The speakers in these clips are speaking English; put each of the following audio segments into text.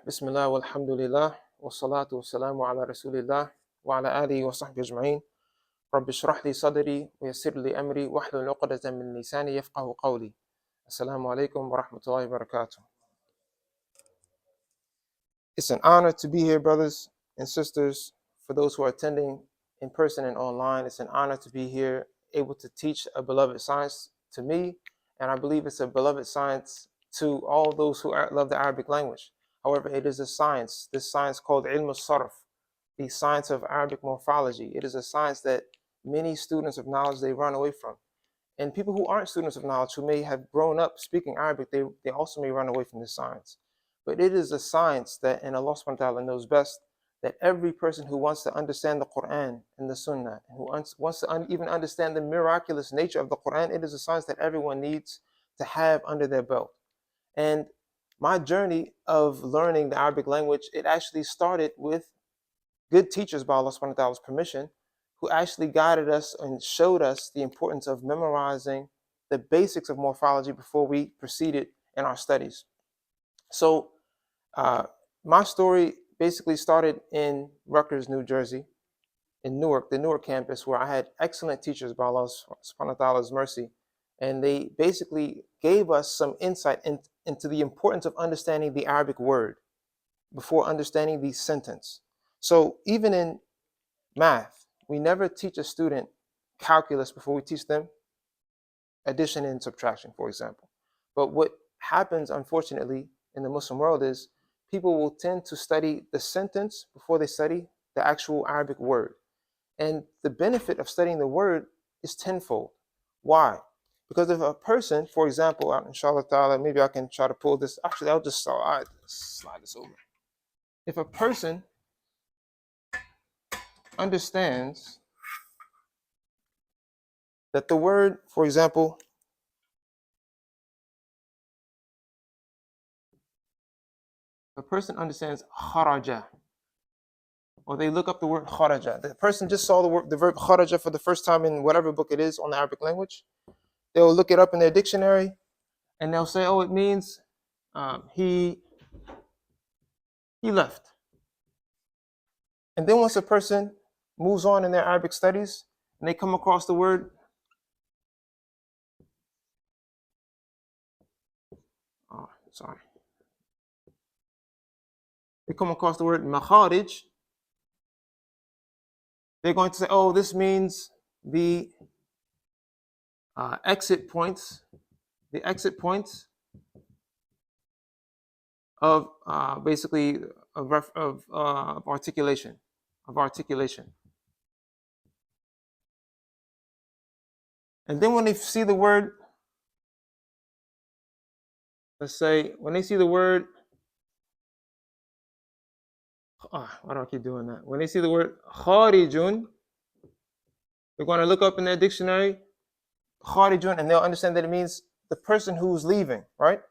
Bismillah walhamdulillah wa salatu wa salamu ala rasulillah wa ala alihi wa sahbihi ajma'in. Rabbi shrah li sadri wa yassir li amri wahlul 'uqdatan min lisani yafqahu qawli. Assalamu alaikum wa rahmatullahi wa barakatuh. It's an honor to be here, brothers and sisters. For those who are attending in person and online, it's an honor to be here, able to teach a beloved science to me, and I believe it's a beloved science to all those who love the Arabic language. However, it is a science, this science called ilm al-sarf, the science of Arabic morphology. It is a science that many students of knowledge, they run away from. And people who aren't students of knowledge, who may have grown up speaking Arabic, they also may run away from this science. But it is a science that, and Allah subhanahu wa ta'ala knows best, that every person who wants to understand the Quran and the Sunnah, and who wants to even understand the miraculous nature of the Quran, it is a science that everyone needs to have under their belt. And my journey of learning the Arabic language, it actually started with good teachers, by Allah subhanahu wa ta'ala's permission, who actually guided us and showed us the importance of memorizing the basics of morphology before we proceeded in our studies. So my story basically started in Rutgers, New Jersey, in Newark, the Newark campus, where I had excellent teachers, by Allah subhanahu wa ta'ala's mercy. And they basically gave us some insight into the importance of understanding the Arabic word before understanding the sentence. So even in math, we never teach a student calculus before we teach them addition and subtraction, for example. But what happens, unfortunately, in the Muslim world is people will tend to study the sentence before they study the actual Arabic word. And the benefit of studying the word is tenfold. Why? Because if a person, for example, inshallah ta'ala, maybe I can try to pull this. Actually, I'll just slide this over. If a person understands that the word, for example, a person understands kharaja, or they look up the word kharaja. The person just saw the verb kharaja for the first time in whatever book it is on the Arabic language. They'll look it up in their dictionary, and they'll say, "Oh, it means he left." And then once a person moves on in their Arabic studies, and they come across the word they come across the word makharij, they're going to say, "Oh, this means the exit points of basically of articulation, And then when they see the word, let's say, when they see the word, why do I keep doing that? When they see the word kharijun, they're going to look up in their dictionary kharijun, and they'll understand that it means the person who's leaving, right?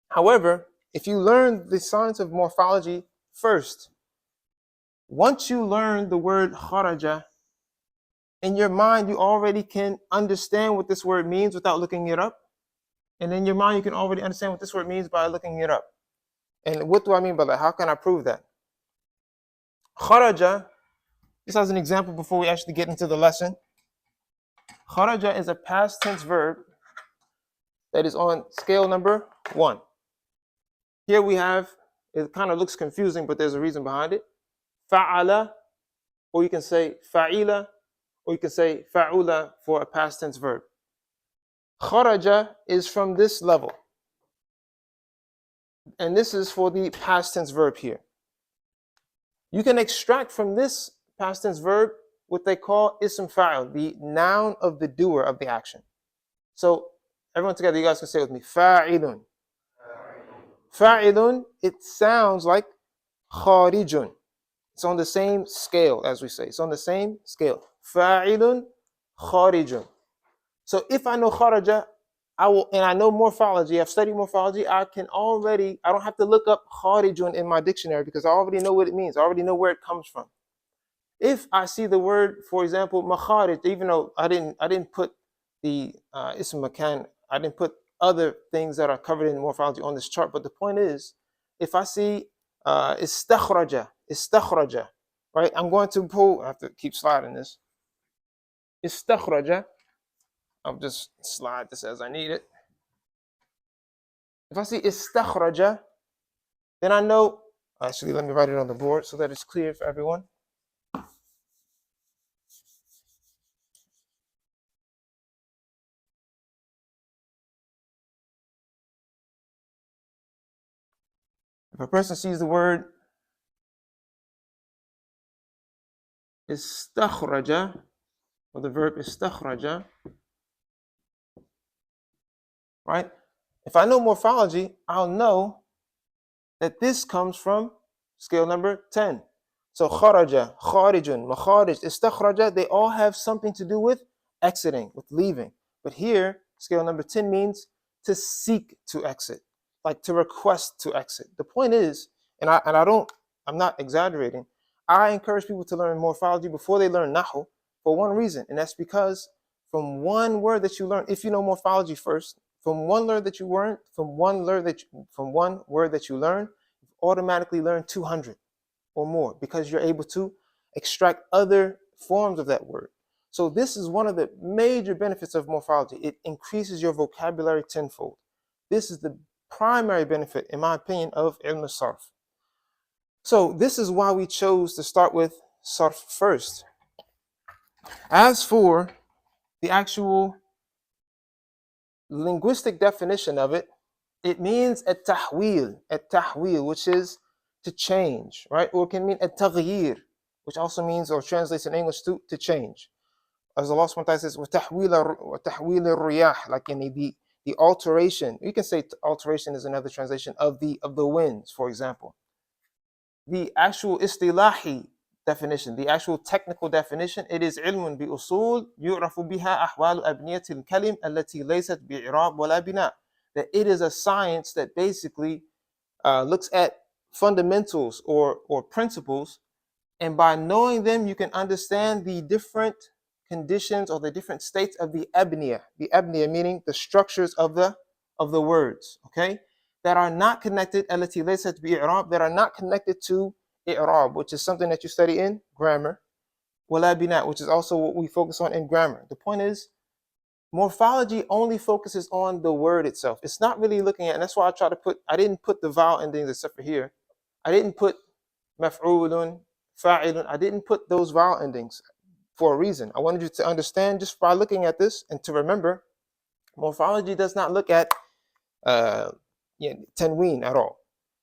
However, if you learn the science of morphology first, once you learn the word kharaja, in your mind you already can understand what this word means without looking it up. And in your mind you can already understand what this word means by looking it up. And what do I mean by that? How can I prove that? Kharaja, just as an example before we actually get into the lesson. Kharaja is a past tense verb that is on scale number 1. Here we have, it kind of looks confusing, but there's a reason behind it. Fa'ala, or you can say fa'ila, or you can say fa'ula for a past tense verb. Kharaja is from this level. And this is for the past tense verb here. You can extract from this past tense verb what they call ism fa'il, the noun of the doer of the action. So everyone together, you guys can say with me, fa'ilun. Fa'ilun, it sounds like kharijun. It's on the same scale, as we say. It's on the same scale. Fa'ilun, kharijun. So if I know kharaja, and I know morphology, I've studied morphology, I don't have to look up kharijun in my dictionary because I already know what it means. I already know where it comes from. If I see the word, for example, makharij, even though I didn't put the ism makan, I didn't put other things that are covered in morphology on this chart, but the point is, if I see istakhraja, right? I'm going to pull, I have to keep sliding this. Istakhraja, I'll just slide this as I need it. If I see istakhraja, then I know, actually, let me write it on the board so that it's clear for everyone. If a person sees the word istakhraja, or the verb istakhraja, right? If I know morphology, I'll know that this comes from scale number 10. So kharaja, kharijun, makharij, istakhraja, they all have something to do with exiting, with leaving. But here, scale number 10 means to seek to exit, like to request to exit. The point is, I'm not exaggerating, I encourage people to learn morphology before they learn nahu for one reason, and that's because from one word that you learn, if you know morphology first, from one word that you learn, from one word that you learn, you automatically learn 200 or more because you're able to extract other forms of that word. So this is one of the major benefits of morphology. It increases your vocabulary tenfold. This is the primary benefit, in my opinion, of ilm sarf. So this is why we chose to start with sarf first. As for the actual linguistic definition of it, it means at-tahwil, which is to change, right? Or it can mean at-taghyir, which also means or translates in English to change. As Allah subhanahu wa ta'ala says, وَتَحْوِيلَ الرِّيَاحِ, like in the alteration. You can say alteration is another translation of the winds, for example. The actual istilahi definition, the actual technical definition, it is علم بأصول يعرف بها أحوال أبنية الكلم التي ليست بإعراب ولا بناء. That it is a science that basically looks at fundamentals or principles, and by knowing them, you can understand the different conditions or the different states of the abniya. The abniya meaning the structures of the words, okay, that are not connected, التي ليست بإعراب, that are not connected to i'rab, which is something that you study in grammar, ولا بناء, which is also what we focus on in grammar. The point is, morphology only focuses on the word itself. It's not really looking at, and that's why I didn't put the vowel endings except for here. I didn't put maf'ulun, fa'ilun. I didn't put those vowel endings for a reason. I wanted you to understand just by looking at this and to remember, morphology does not look at tanween at all.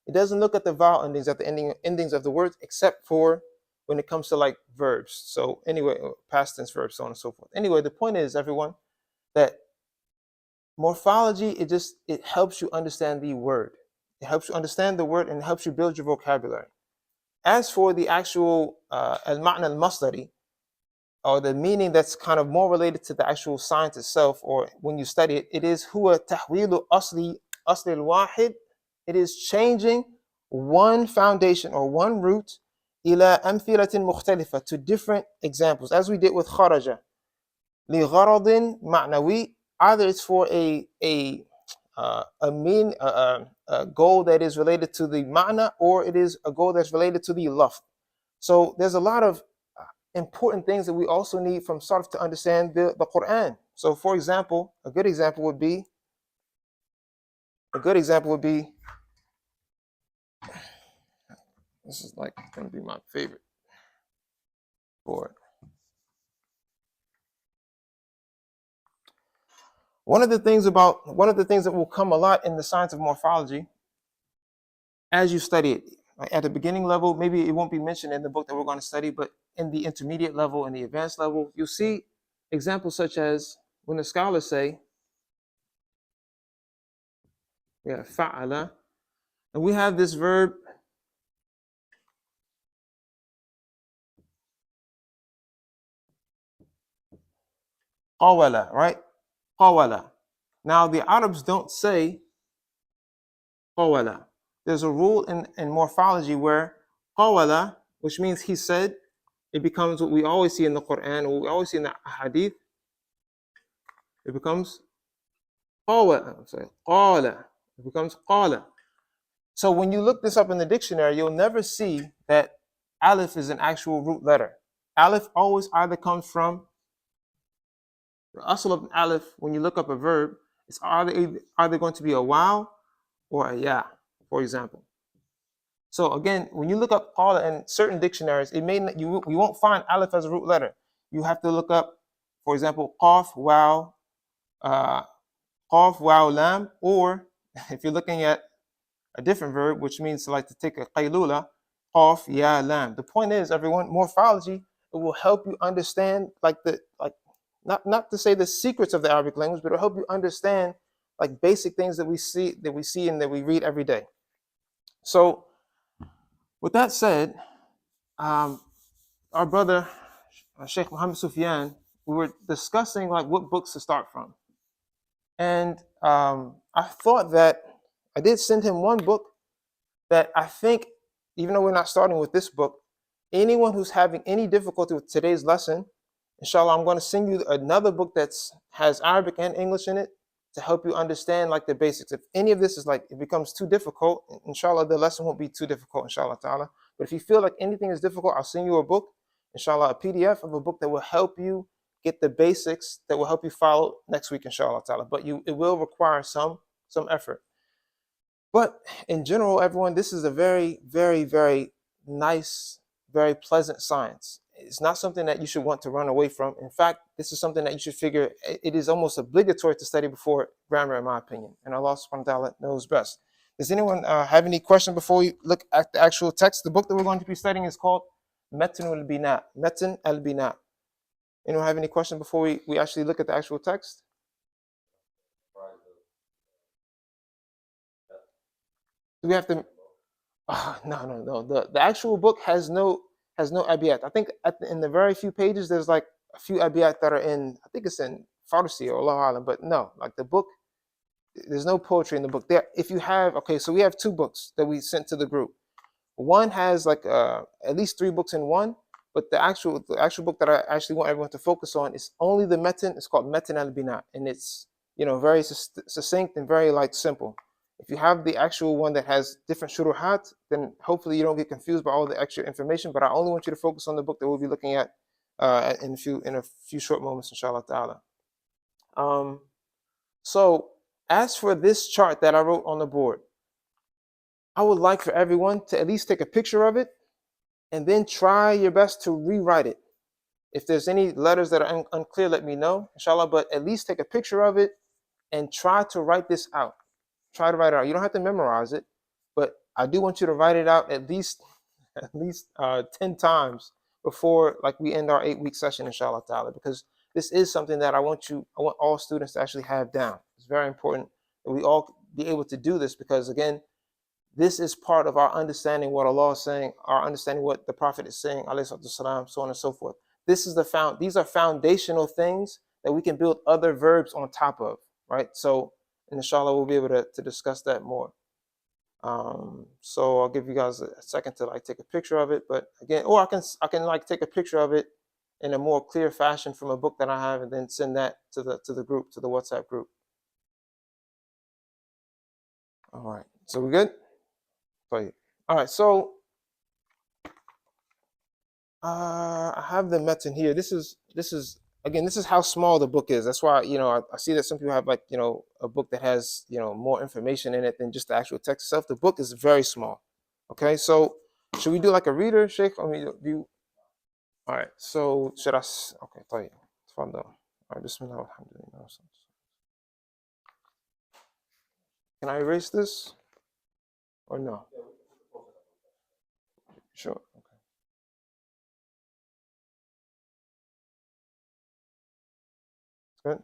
It doesn't look at the vowel endings at the endings of the words, except for when it comes to like verbs. So anyway, past tense verbs, so on and so forth. Anyway, the point is, everyone, that morphology, it helps you understand the word. It helps you understand the word and it helps you build your vocabulary. As for the actual al-ma'na al-masdari, or the meaning that's kind of more related to the actual science itself, or when you study it, it is huwa tahwilu asli al-wahid. It is changing one foundation or one root ila amthilatin mukhtalifa, to different examples, as we did with kharaja. Li gharadin ma'nawi, either it's for a goal that is related to the ma'na, or it is a goal that's related to the lafz. So there's a lot of important things that we also need from sarf to understand the Quran. So for example, a good example would be this is like going to be my favorite board. One of the things that will come a lot in the science of morphology as you study it, like at the beginning level, maybe it won't be mentioned in the book that we're going to study, but in the intermediate level and the advanced level, you'll see examples such as when the scholars say, fa'ala, and we have this verb qawala, right? Qawala. Now the Arabs don't say qawala. There's a rule in morphology where qawala, which means he said, it becomes what we always see in the Quran, what we always see in the hadith. It becomes qawala. It becomes qala. So when you look this up in the dictionary, you'll never see that Aleph is an actual root letter. Aleph always either comes from the asl of Aleph. When you look up a verb, it's either going to be a wow or a ya, for example. So again, when you look up all in certain dictionaries, it may not, you won't find Aleph as a root letter. You have to look up, for example, qaf, wow, uh, qaf, wow, lam, or if you're looking at a different verb, which means like to take a qaylula, qaf, ya, lam. The point is, everyone, morphology, it will help you understand not to say the secrets of the Arabic language, but it'll help you understand like basic things that we see and that we read every day. So with that said, um, our brother Sheikh Muhammad Sufyan, we were discussing like what books to start from, and I thought that I did send him one book that I think, even though we're not starting with this book, anyone who's having any difficulty with today's lesson, inshallah, I'm going to send you another book that's has Arabic and English in it to help you understand like the basics. If any of this is like it becomes too difficult, inshallah, the lesson won't be too difficult, inshallah ta'ala. But if you feel like anything is difficult, I'll send you a book, inshallah, a PDF of a book that will help you get the basics that will help you follow next week, inshallah ta'ala. But it will require some effort. But in general, everyone, this is a very, very, very nice, very pleasant science. It's not something that you should want to run away from. In fact, this is something that you should figure it is almost obligatory to study before grammar, in my opinion. And Allah subhanahu wa ta'ala knows best. Does anyone have any question before we look at the actual text? The book that we're going to be studying is called Matn al-Bina. Matn al-Bina. Anyone have any question before we actually look at the actual text? Do we have to? Oh, no. The actual book has no abiyat. I think in the very few pages there's like a few abiyat that are in. I think it's in Farsi or Allah Alam, but no, like the book, there's no poetry in the book. There, if you have, okay, so we have two books that we sent to the group. One has like at least three books in one, but the actual book that I actually want everyone to focus on is only the metin. It's called Metin al-Bina, and it's very succinct and very like simple. If you have the actual one that has different shuruhat, then hopefully you don't get confused by all the extra information. But I only want you to focus on the book that we'll be looking at in a few short moments, inshallah ta'ala. So as for this chart that I wrote on the board, I would like for everyone to at least take a picture of it and then try your best to rewrite it. If there's any letters that are unclear, let me know, inshallah, but at least take a picture of it and try to write this out. Try to write it out. You don't have to memorize it, but I do want you to write it out at least 10 times before like we end our 8-week session, inshallah ta'ala, because this is something that I want all students to actually have down. It's very important that we all be able to do this, because again, this is part of our understanding what Allah is saying, our understanding what the Prophet is saying, alayhi salam, so on and so forth. These are foundational things that we can build other verbs on top of, right? So inshallah we'll be able to discuss that more. So I'll give you guys a second to like take a picture of it, but again, or I can like take a picture of it in a more clear fashion from a book that I have and then send that to the group, to the WhatsApp group. All right, so we good? All right, so I have the metin here. This is again, this is how small the book is. That's why I see that some people have like a book that has more information in it than just the actual text itself. The book is very small. Okay, so should we do like a reader, Sheikh? I mean, do. All right, so should I? Okay, طيب. تفضل. All right, Bismillah, alhamdulillah. Can I erase this or no? Sure. Good.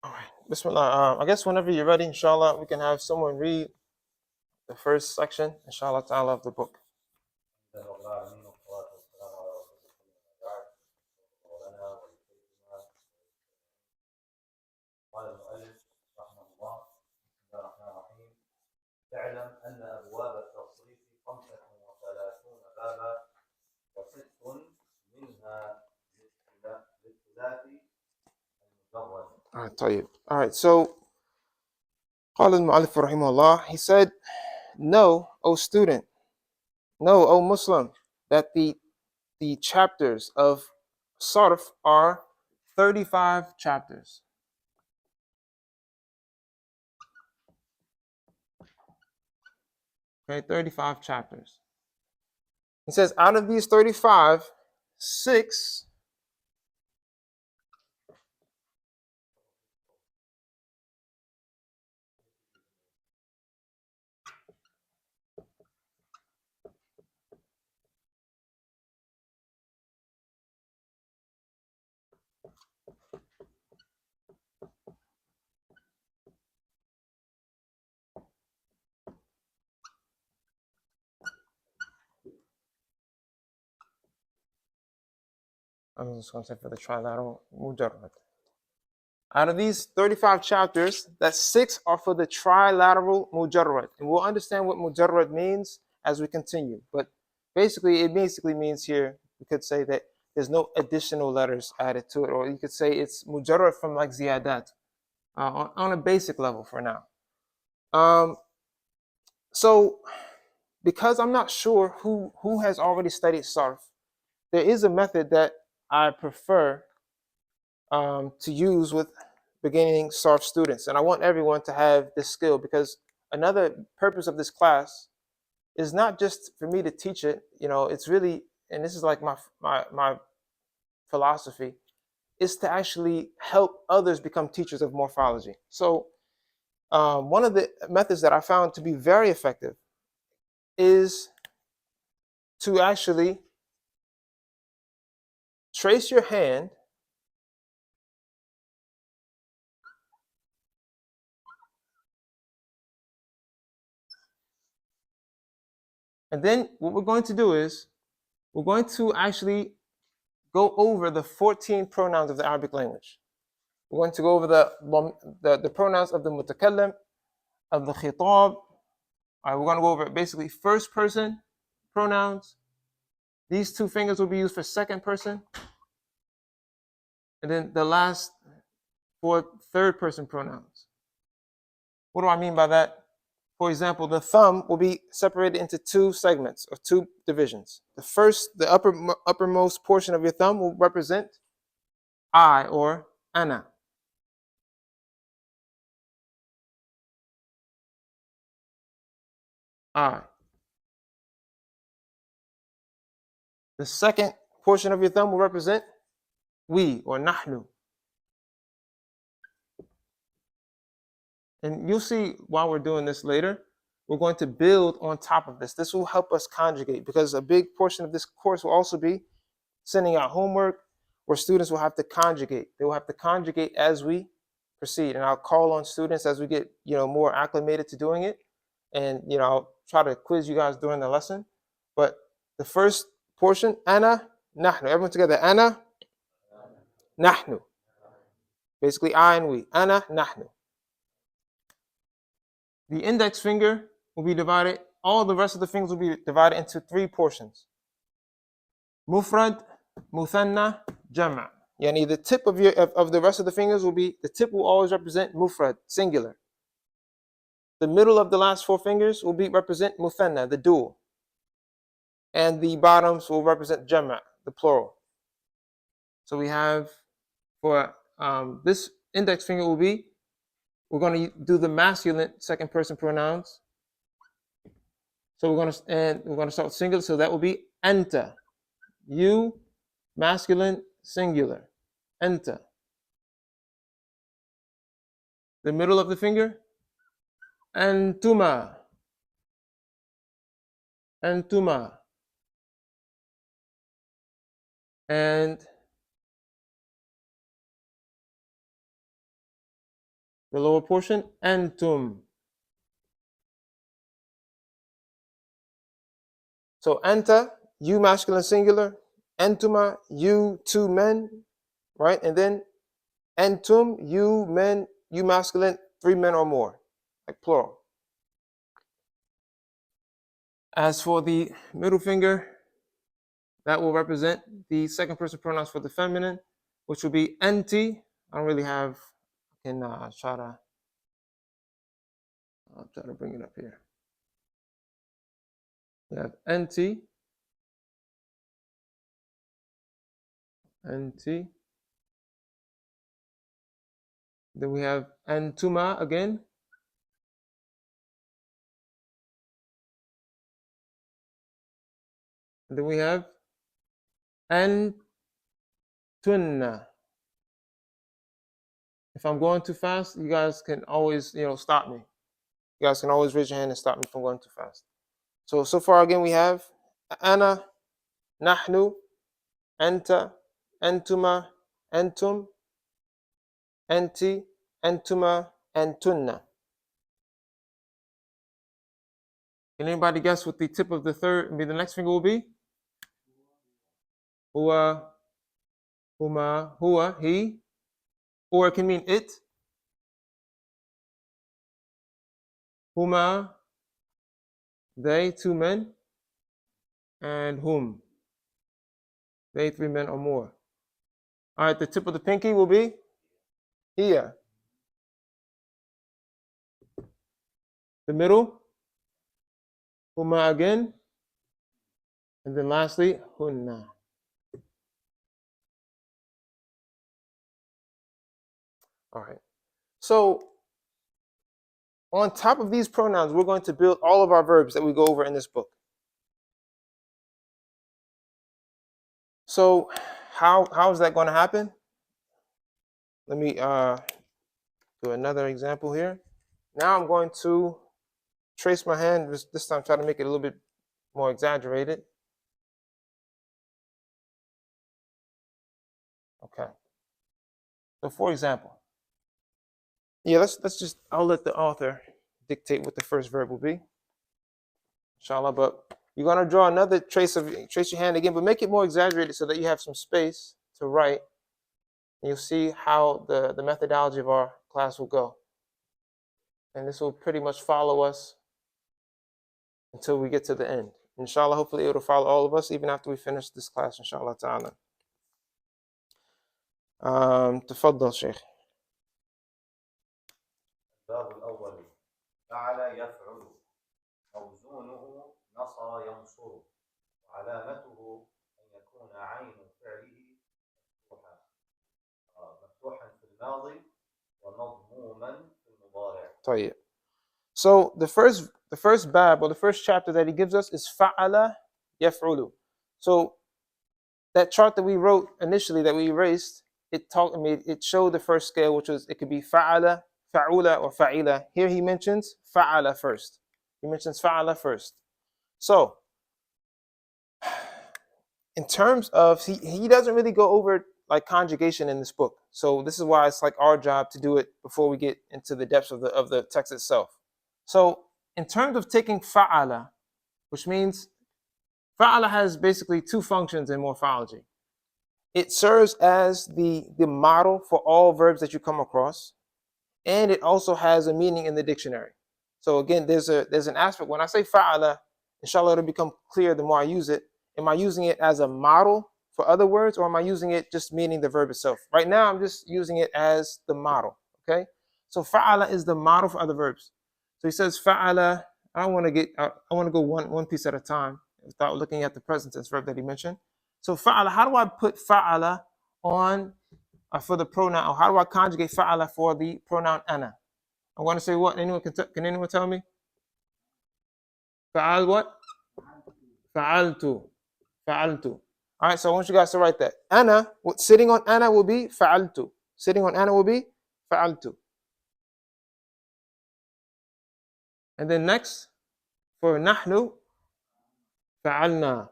All right. Bismillah. I guess whenever you're ready, inshallah, we can have someone read the first section, inshallah ta'ala, of the book. قال المؤلف رحمه الله بسم الله الرحمن الرحيم اعلم أن أبواب التصريف 35 بابا وست طيب. All right, so قال المؤلف رحمه الله, he said, know, O student, know, O Muslim, that the chapters of Sarf are 35 chapters. Okay, 35 chapters. He says, out of these 35, 6 I'm just going to say for the trilateral mujarrad. Out of these 35 chapters, that 6 are for the trilateral mujarrad. And we'll understand what mujarrad means as we continue. But basically, it basically means here, we could say that there's no additional letters added to it. Or you could say it's mujarrad from like ziyadat, on a basic level for now. So, because I'm not sure who has already studied Sarf, there is a method that I prefer to use with beginning Sarf students. And I want everyone to have this skill, because another purpose of this class is not just for me to teach it. It's really, and this is like my philosophy, is to actually help others become teachers of morphology. So one of the methods that I found to be very effective is to actually trace your hand and then what we're going to do is we're going to actually go over the 14 pronouns of the Arabic language. We're going to go over the pronouns of the mutakallim, of the khitab. All right, we're going to go over basically first person pronouns. These 2 fingers will be used for second person. And then the last 4 third person pronouns. What do I mean by that? For example, the thumb will be separated into 2 segments or 2 divisions. The uppermost portion of your thumb will represent I or ana. I. The second portion of your thumb will represent we or nahnu. And you'll see while we're doing this later, we're going to build on top of this. This will help us conjugate, because a big portion of this course will also be sending out homework where students will have to conjugate. They will have to conjugate as we proceed. And I'll call on students as we get more acclimated to doing it. And I'll try to quiz you guys during the lesson. But the first portion, ana, nahnu. Everyone together, ana, nahnu. Basically, I and we. Ana, nahnu. The index finger will be divided, all the rest of the fingers will be divided into 3 portions. Mufrad, muthanna, jama'. Yani the tip of the rest of the fingers the tip will always represent mufrad, singular. The middle of the last 4 fingers will represent muthanna, the dual. And the bottoms will represent jama', the plural. So we have, for this index finger we're going to do the masculine second person pronouns. So we're going to start with singular. So that will be anta, you, masculine, singular, anta. The middle of the finger, antuma, antuma. And the lower portion, antum. So anta, you, masculine, singular, antuma, you, 2 men, right? And then antum, you, men, you, masculine, 3 men or more, like plural. As for the middle finger, that will represent the second person pronouns for the feminine, which will be anti. I don't really have can I'll try to bring it up here. We have anti, anti. Then we have antuma again. And then we have antunna. If I'm going too fast, you guys can always, stop me. You guys can always raise your hand and stop me from going too fast. So far again we have ana, nahnu, anta, antuma, antum, anti, antuma, antunna. Can anybody guess what the tip of the the next finger will be? Huwa, huma, huwa, he, or it can mean it. Huma, they, two men, and whom, they, three men or more. All right, the tip of the pinky will be here. The middle, huma again, and then lastly, hunna. All right. So on top of these pronouns, we're going to build all of our verbs that we go over in this book. So how is that going to happen? Let me do another example here. Now I'm going to trace my hand, this time try to make it a little bit more exaggerated. Okay. So for example, let's just, I'll let the author dictate what the first verb will be. Inshallah, but you're gonna draw another trace your hand again, but make it more exaggerated so that you have some space to write. And you'll see how the methodology of our class will go. And this will pretty much follow us until we get to the end. Inshallah, hopefully it will follow all of us even after we finish this class, inshallah ta'ala. تفضل شيخ. الباب الأول فعل يفعل موزونه نصر ينصر وعلامته أن يكون عين فعله مفتوحا في الماضي ومضموما في المضارع. طيب. So the first bab or the first chapter that he gives us is fa'ala yaf'ulu. So that chart that we wrote initially that we erased, it showed the first scale, which was it could be fa'ala, fa'ula, or fa'ila. Here he mentions fa'ala first. He mentions fa'ala first. So in terms of he doesn't really go over like conjugation in this book. So this is why it's like our job to do it before we get into the depths of the text itself. So in terms of taking fa'ala, which means fa'ala has basically two functions in morphology. It serves as the model for all verbs that you come across, and it also has a meaning in the dictionary. So again, there's an aspect. When I say fa'ala, inshallah it'll become clear the more I use it. Am I using it as a model for other words, or am I using it just meaning the verb itself? Right now, I'm just using it as the model, okay? So fa'ala is the model for other verbs. So he says fa'ala, I want to go one piece at a time without looking at the present tense verb that he mentioned. So fa'ala, how do I put fa'ala on for the pronoun, or how do I conjugate fa'ala for the pronoun ana? I'm going to say what? Can anyone tell me? Fa'al what? Fa'altu. Fa'altu. All right, so I want you guys to write that. Ana, sitting on ana will be fa'altu. Sitting on ana will be fa'altu. And then next, for nahnu, fa'alna.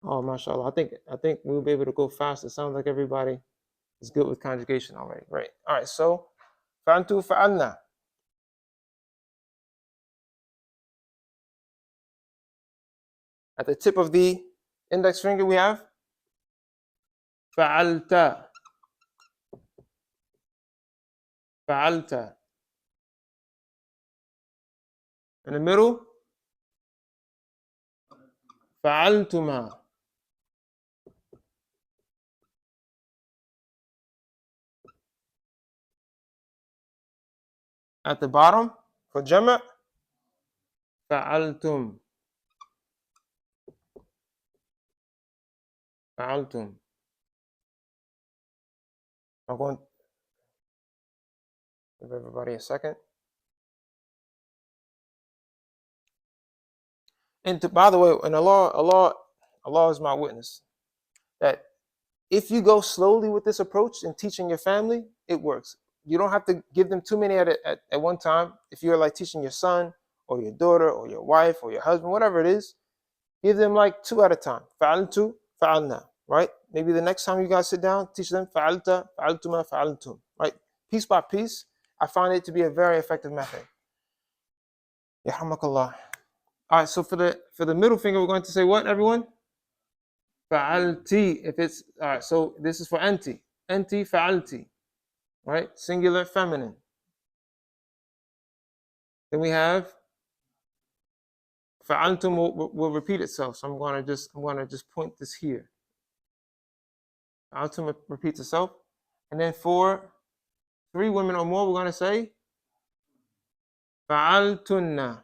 Oh, mashallah. I think we'll be able to go fast. It sounds like everybody is good with conjugation already. Great. All right, so fa'altu, fa'alna. At the tip of the index finger, we have fa'alta. Fa'alta. In the middle, fa'altuma. At the bottom for jama', fa'altum. Fa'altum. I'm going to give everybody a second. And by the way, and Allah is my witness that if you go slowly with this approach in teaching your family, it works. You don't have to give them too many at one time. If you're like teaching your son or your daughter or your wife or your husband, whatever it is, give them like 2 at a time. Fa'altu, fa'alna, right? Maybe the next time you guys sit down, teach them fa'alta, fa'altuma, fa'altum, right? Piece by piece. I find it to be a very effective method. Yahamakallah. All right, so for the middle finger, we're going to say what, everyone? Fa'alti. If it's all right, so this is for anti. Anti fa'alti. Right? Singular feminine. Then we have fa'altum will repeat itself. So I'm gonna just point this here. Fa'altum repeats itself. And then for 3 women or more, we're gonna say fa'altunna.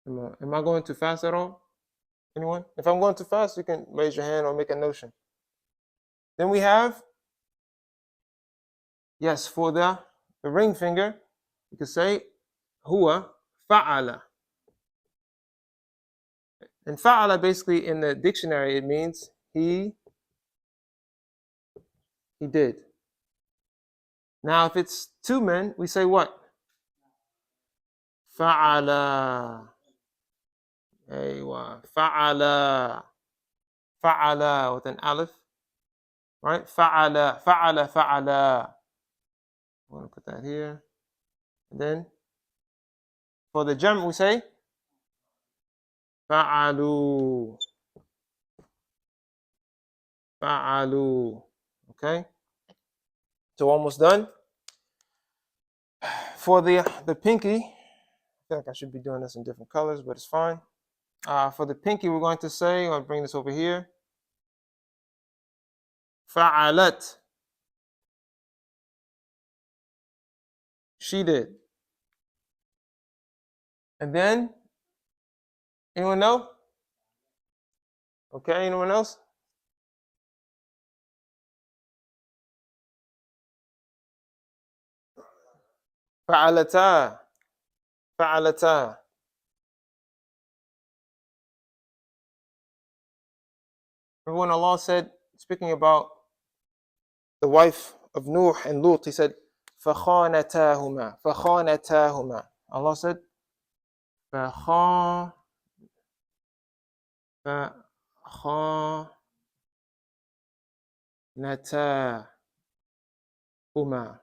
Am I going too fast at all? Anyone? If I'm going too fast, you can raise your hand or make a notion. Then we have, yes, for the ring finger, you can say huwa fa'ala. And fa'ala basically in the dictionary, it means he did. Now, if it's 2 men, we say what? Fa'ala. Aywa. Fa'ala. Fa'ala with an alif. Right? Fa'ala. Fa'ala. Fa'ala. I'm going to put that here. And then for the jam, we say fa'alu. Fa'alu. Okay? So almost done. For the pinky, I feel like I should be doing this in different colors, but it's fine. For the pinky, we're going to say, I'll bring this over here. Fa'alat. She did. And then, anyone know? Okay, anyone else? Fa'alata. Fa'alata. Remember when Allah said, speaking about the wife of Nuh and Lut, He said, فَخَانَتَاهُمَا فَخَانَتَاهُمَا. Allah said, فَخَانَتَاهُمَا.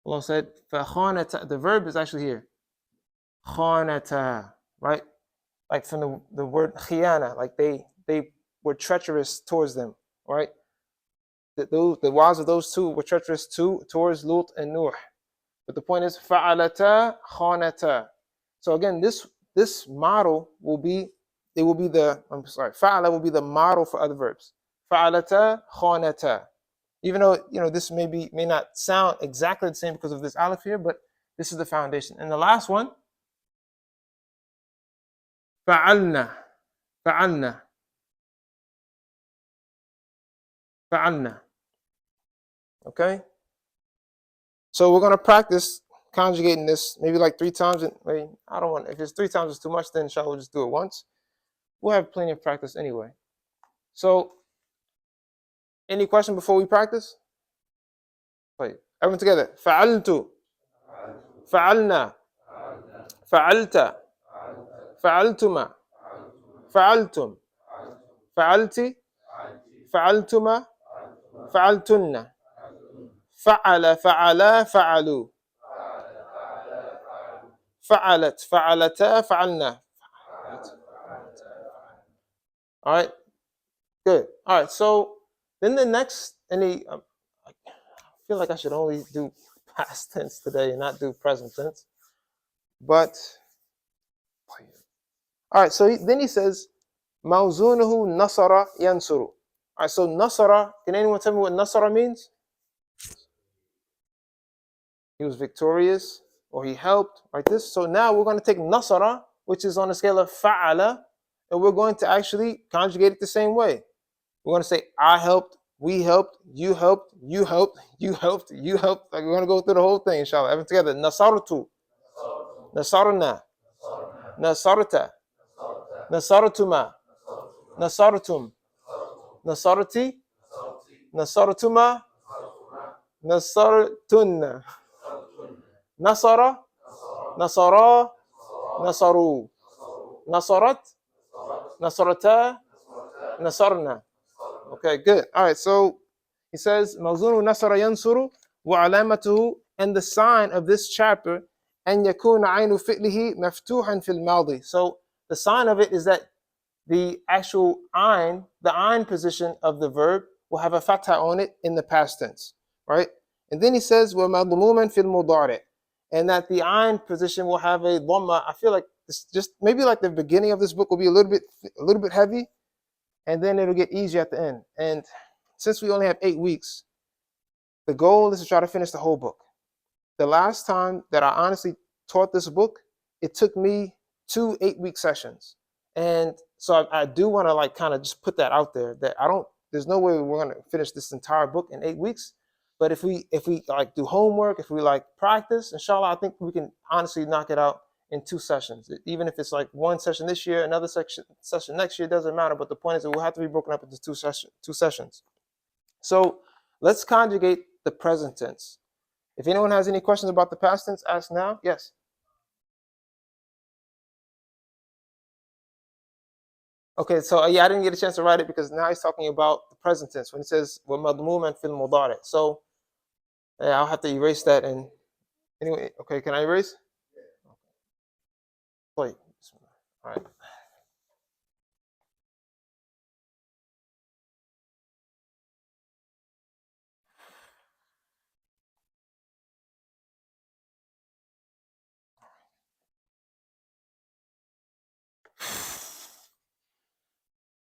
Allah said, فَخَانَتَا. The verb is actually here. خَانَتَا. Right? Like from the word khiyana, like they were treacherous towards them. Right? The wives of those 2 were treacherous towards Lut and Nuh. But the point is, fa'alata khanata. So again, this model will be fa'ala will be the model for other verbs. Fa'alata khanata. Even though this may not sound exactly the same because of this aleph here, but this is the foundation. And the last one, fa'alna. Fa'alna. Fa'alna. Okay? So we're going to practice conjugating this maybe like 3 times. And maybe, I don't want, if it's 3 times it's too much, then inshallah we'll just do it once. We'll have plenty of practice anyway. So, any question before we practice? Wait, everyone together. Fa'altu. Fa'alna. Fa'alta. Fa'altuma. Fa'altum. Fa'alti. Fa'altuma. Fa'altunna. Fa'ala. Fa'ala. Fa'alu. Fa'alat. Fa'alata. Fa'alna. All right. Good. All right. So then the next, I feel like I should only do past tense today and not do present tense. But all right. So then he says, "Mawzunuhu nasara yansuru." All right. So nasara. Can anyone tell me what nasara means? He was victorious, or he helped, like this. So now we're going to take nasara, which is on the scale of fa'ala, and we're going to actually conjugate it the same way. We're going to say, I helped, we helped, you helped, you helped, you helped, you helped. Like we're going to go through the whole thing, inshallah. Everything together. Nasartu, nasarna, nasarta, nasaratuma, nasaratum, nasarati, nasaratuma, nasaratunna, nasara, nasara, nasaru, nasarat, nasarata, nasarna. Okay, good. All right, so he says, Mawzunu nasara yansuru wa alamatuhu, and the sign of this chapter, and yakuna aynu fi'lihi maftuhan fil maldi. So the sign of it is that the actual the ayn position of the verb will have a fatha on it in the past tense, right? And then he says, wa madmuman fil mudari, and that the ayn position will have a dhamma. I feel like this just maybe like the beginning of this book will be a little bit heavy, and then it'll get easier at the end. And since we only have 8 weeks, the goal is to try to finish the whole book. The last time that I honestly taught this book, it took me 2 8-week sessions. And so I do want to like kind of just put that out there that there's no way we're going to finish this entire book in 8 weeks. But if we like do homework, if we like practice, inshallah, I think we can honestly knock it out in 2 sessions. Even if it's like 1 session this year, another session next year, it doesn't matter. But the point is it will have to be broken up into 2 sessions. So let's conjugate the present tense. If anyone has any questions about the past tense, ask now. Yes. Okay, so yeah, I didn't get a chance to write it because now he's talking about the present tense when he says وَمَضْمُومًا فِي الْمُضَارِعِ. So yeah, I'll have to erase that. And anyway, okay, can I erase? Play. All right.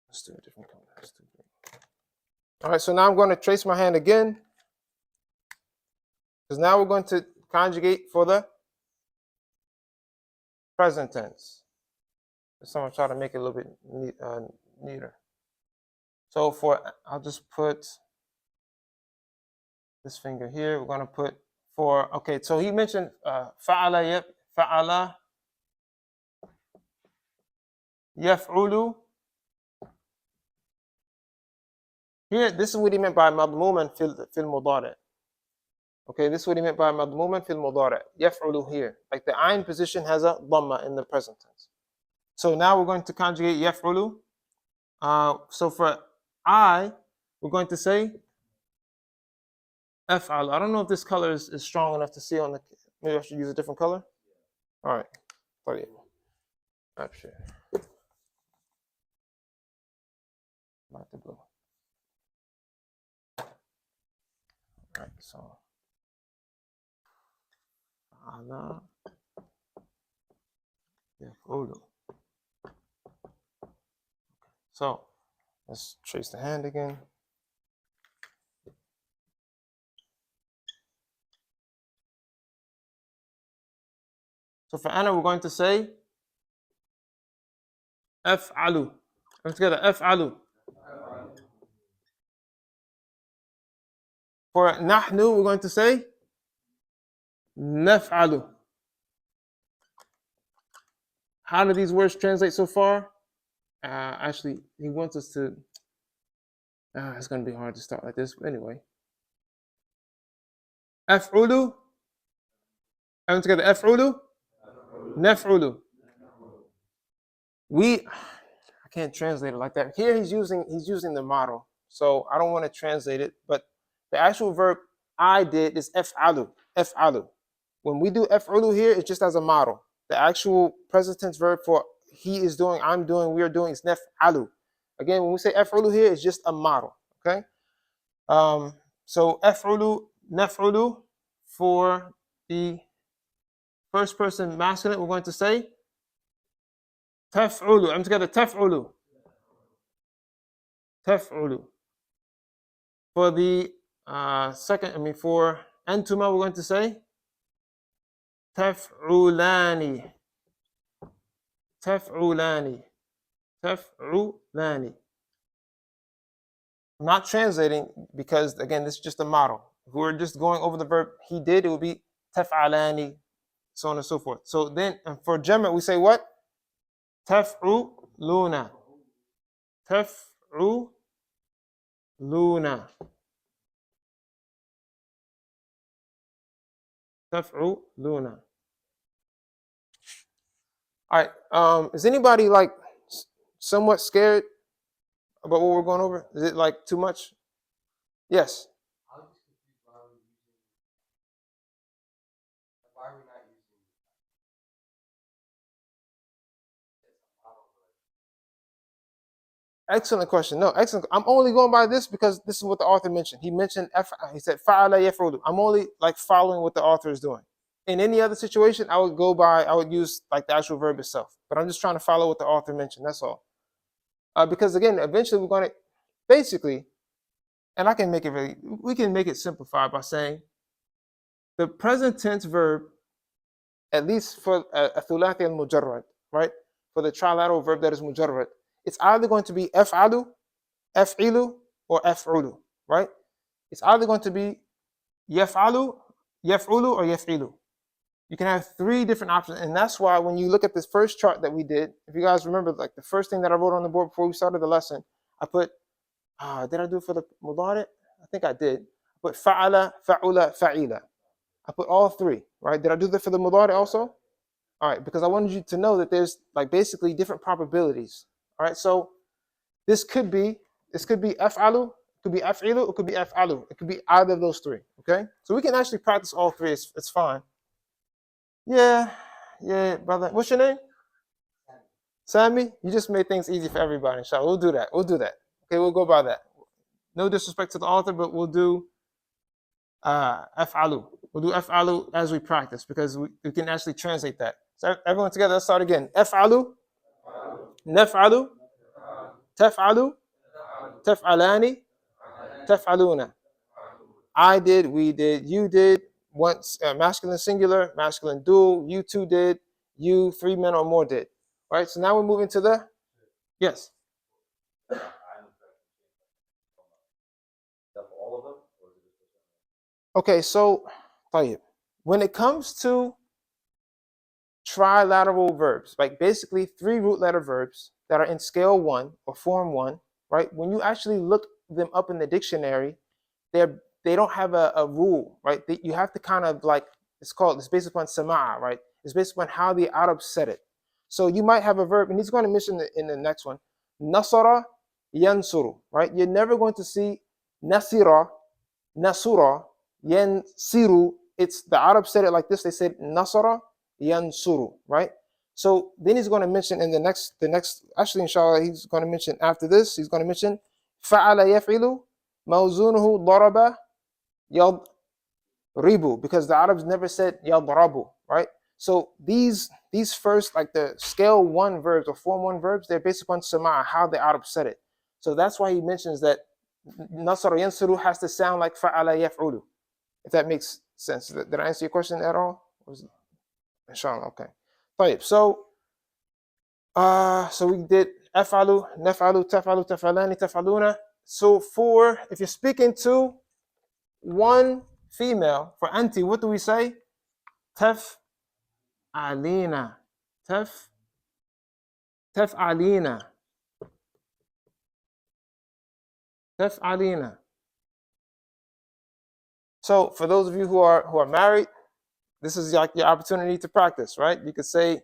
Let's do a different color. All right, so now I'm going to trace my hand again because now we're going to conjugate for the present tense. Someone try to make it a little bit neater. So I'll just put this finger here. We're going to put okay, so he mentioned fa'ala, fa'ala, yaf'ulu. Here, this is what he meant by madmuman fil mudari. Okay, this is what he meant by madmuman fil mudari. Yaf'ulu here. Like the ayn position has a dhamma in the present tense. So now we're going to conjugate yaf'ulu. So for I, we're going to say af'al. I don't know if this color is strong enough to see on the. Maybe I should use a different color. All right. Sure. Like the blue. All right. So. Ala yaf'ulu. So let's trace the hand again. So for ana, we're going to say af'alu. Let's together, af'alu. For nahnu, we're going to say naf'alu. How do these words translate so far? Actually, he wants us to. It's going to be hard to start like this, but anyway. Af'ulu. Everyone together, af'ulu. Naf'ulu. I can't translate it like that. Here he's using the model, so I don't want to translate it. But the actual verb I did is af'alu. Af'alu. When we do af'ulu here, it's just as a model. The actual present tense verb for he is doing, I'm doing, we are doing is naf'alu. Again, when we say af'ulu here, it's just a model. Okay. So af'ulu, naf'ulu. For the first person masculine, we're going to say taf'ulu. I'm together, taf'ulu. Taf'ulu. For the for antuma, we're going to say تفعلان تفعلان تفعلان. I'm not translating because again, this is just a model. If we were just going over the verb he did, it would be taf'alani, so on and so forth. So then for Jama, we say what? Taf'uluna. Taf'uluna. Taf'uluna. All right. Is anybody like somewhat scared about what we're going over? Is it like too much? Yes. Excellent question. No, excellent. I'm only going by this because this is what the author mentioned. He mentioned he said fa'ala yaf'ulu. I'm only like following what the author is doing. In any other situation, I would use like the actual verb itself. But I'm just trying to follow what the author mentioned. That's all. Because again, eventually we're going to basically, and we can make it simplified by saying the present tense verb, at least for a thulathi al-mujarrad, right? For the trilateral verb that is mujarrad, it's either going to be af'alu, af'ilu, or af'ulu, right? It's either going to be yaf'alu, yaf'ulu, or yaf'ilu. You can have three different options, and that's why when you look at this first chart that we did, if you guys remember, like the first thing that I wrote on the board before we started the lesson, I put, did I do it for the mudari? I think I did. I put fa'ala, fa'ula, fa'ila. I put all three, right? Did I do that for the mudari also? All right, because I wanted you to know that there's like basically different probabilities. All right, so this could be af'alu, it could be af'ilu, it could be af'alu. It could be either of those three. Okay, so we can actually practice all three. It's fine. Yeah, brother. What's your name? Sammy. You just made things easy for everybody. Inshallah, we'll do that. Okay, we'll go by that. No disrespect to the author, but we'll do af'alu. We'll do af'alu as we practice because we can actually translate that. So everyone together, let's start again. Af'alu, naf'alu, taf'alu, taf'alani, taf'aluna. I did, we did, you did, once masculine singular, masculine dual, you two did, you, three men or more did. All right, so now we're moving to the, yes. All of them? Or is it just Okay, so when it comes to trilateral verbs, like basically three root letter verbs that are in scale 1 or form 1, right? When you actually look them up in the dictionary, they don't have a rule, right? You have to kind of like, it's based upon sama'a, right? It's based upon how the Arabs said it. So you might have a verb, and he's going to mention it in the next one, nasara yansuru, right? You're never going to see nasira, nasura, yansiru. It's the Arabs said it like this. They said nasara yansuru, right? So then he's going to mention in the next, actually inshallah, he's going to mention after this, he's going to mention fa'ala yaf'ilu mawzunuhu daraba yadribu, because the Arabs never said yadrabu, right? So these first, like the scale 1 verbs or form 1 verbs, they're based upon sama, how the Arabs said it. So that's why he mentions that nasara yansuru has to sound like fa'ala yaf'ulu, if that makes sense. Did I answer your question at all? Inshallah, okay. طيب, so we did af'alu, naf'alu, taf'alu, taf'alani, taf'aluna. So if you're speaking to one female, for anti, what do we say? Taf'alina. Taf'alina. Taf'alina. So for those of you who are married, this is like your opportunity to practice, right? You could say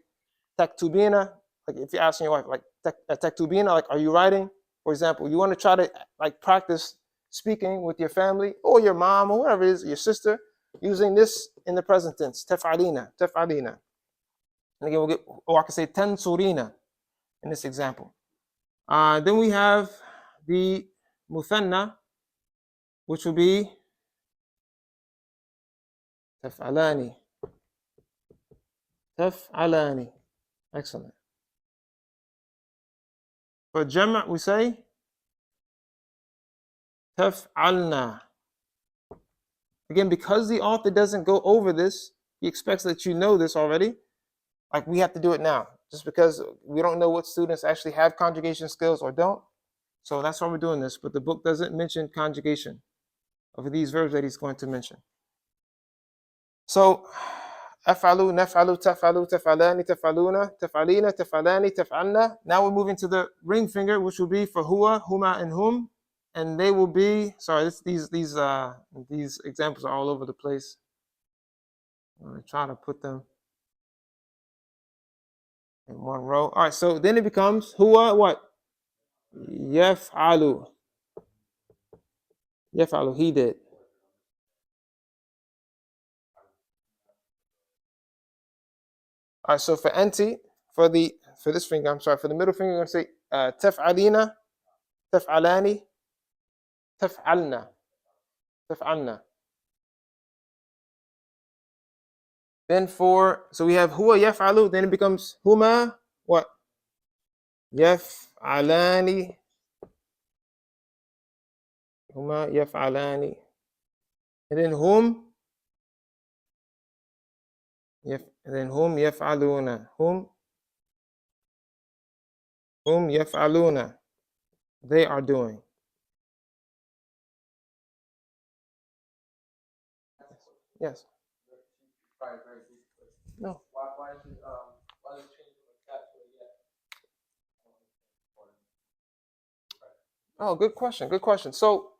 taktubina, like if you're asking your wife, like taktubina, like are you writing? For example, you want to try to like practice speaking with your family or your mom or whatever it is, your sister, using this in the present tense, taf'alina, taf'alina. And again, or I can say tansurina in this example. Then we have the muthanna, which will be taf'alani. Taf'alani. Excellent. For jama', we say taf'alna. Again, because the author doesn't go over this, He expects that you know this already. Like we have to do it now, just because we don't know what students actually have conjugation skills or don't. So that's why we're doing this. But the book doesn't mention conjugation of these verbs that he's going to mention. So, أفعلوا نفعلوا تفعلوا تفعلان تفعلون تفعلين تفعلان تفعلنا. Now we're moving to the ring finger, which will be for huwa, huma, and hum, and they will be. Sorry, these examples are all over the place. I'm gonna try to put them in one row. All right, so then it becomes huwa what? Yaf'alu. Yaf'alu, he did. All right, so for anti, for this finger, I'm sorry, for the middle finger, I'm gonna say taf'alina, taf'alani, taf'alna, taf'alna. Then so we have huwa yaf'alu, then it becomes huma what? Yaf'alani, huma yaf'alani. And then hum yaf'aluna, hum yaf'aluna. They are doing. Yes. No. Why does it change from a cat to a yet? Oh, good question. Good question. So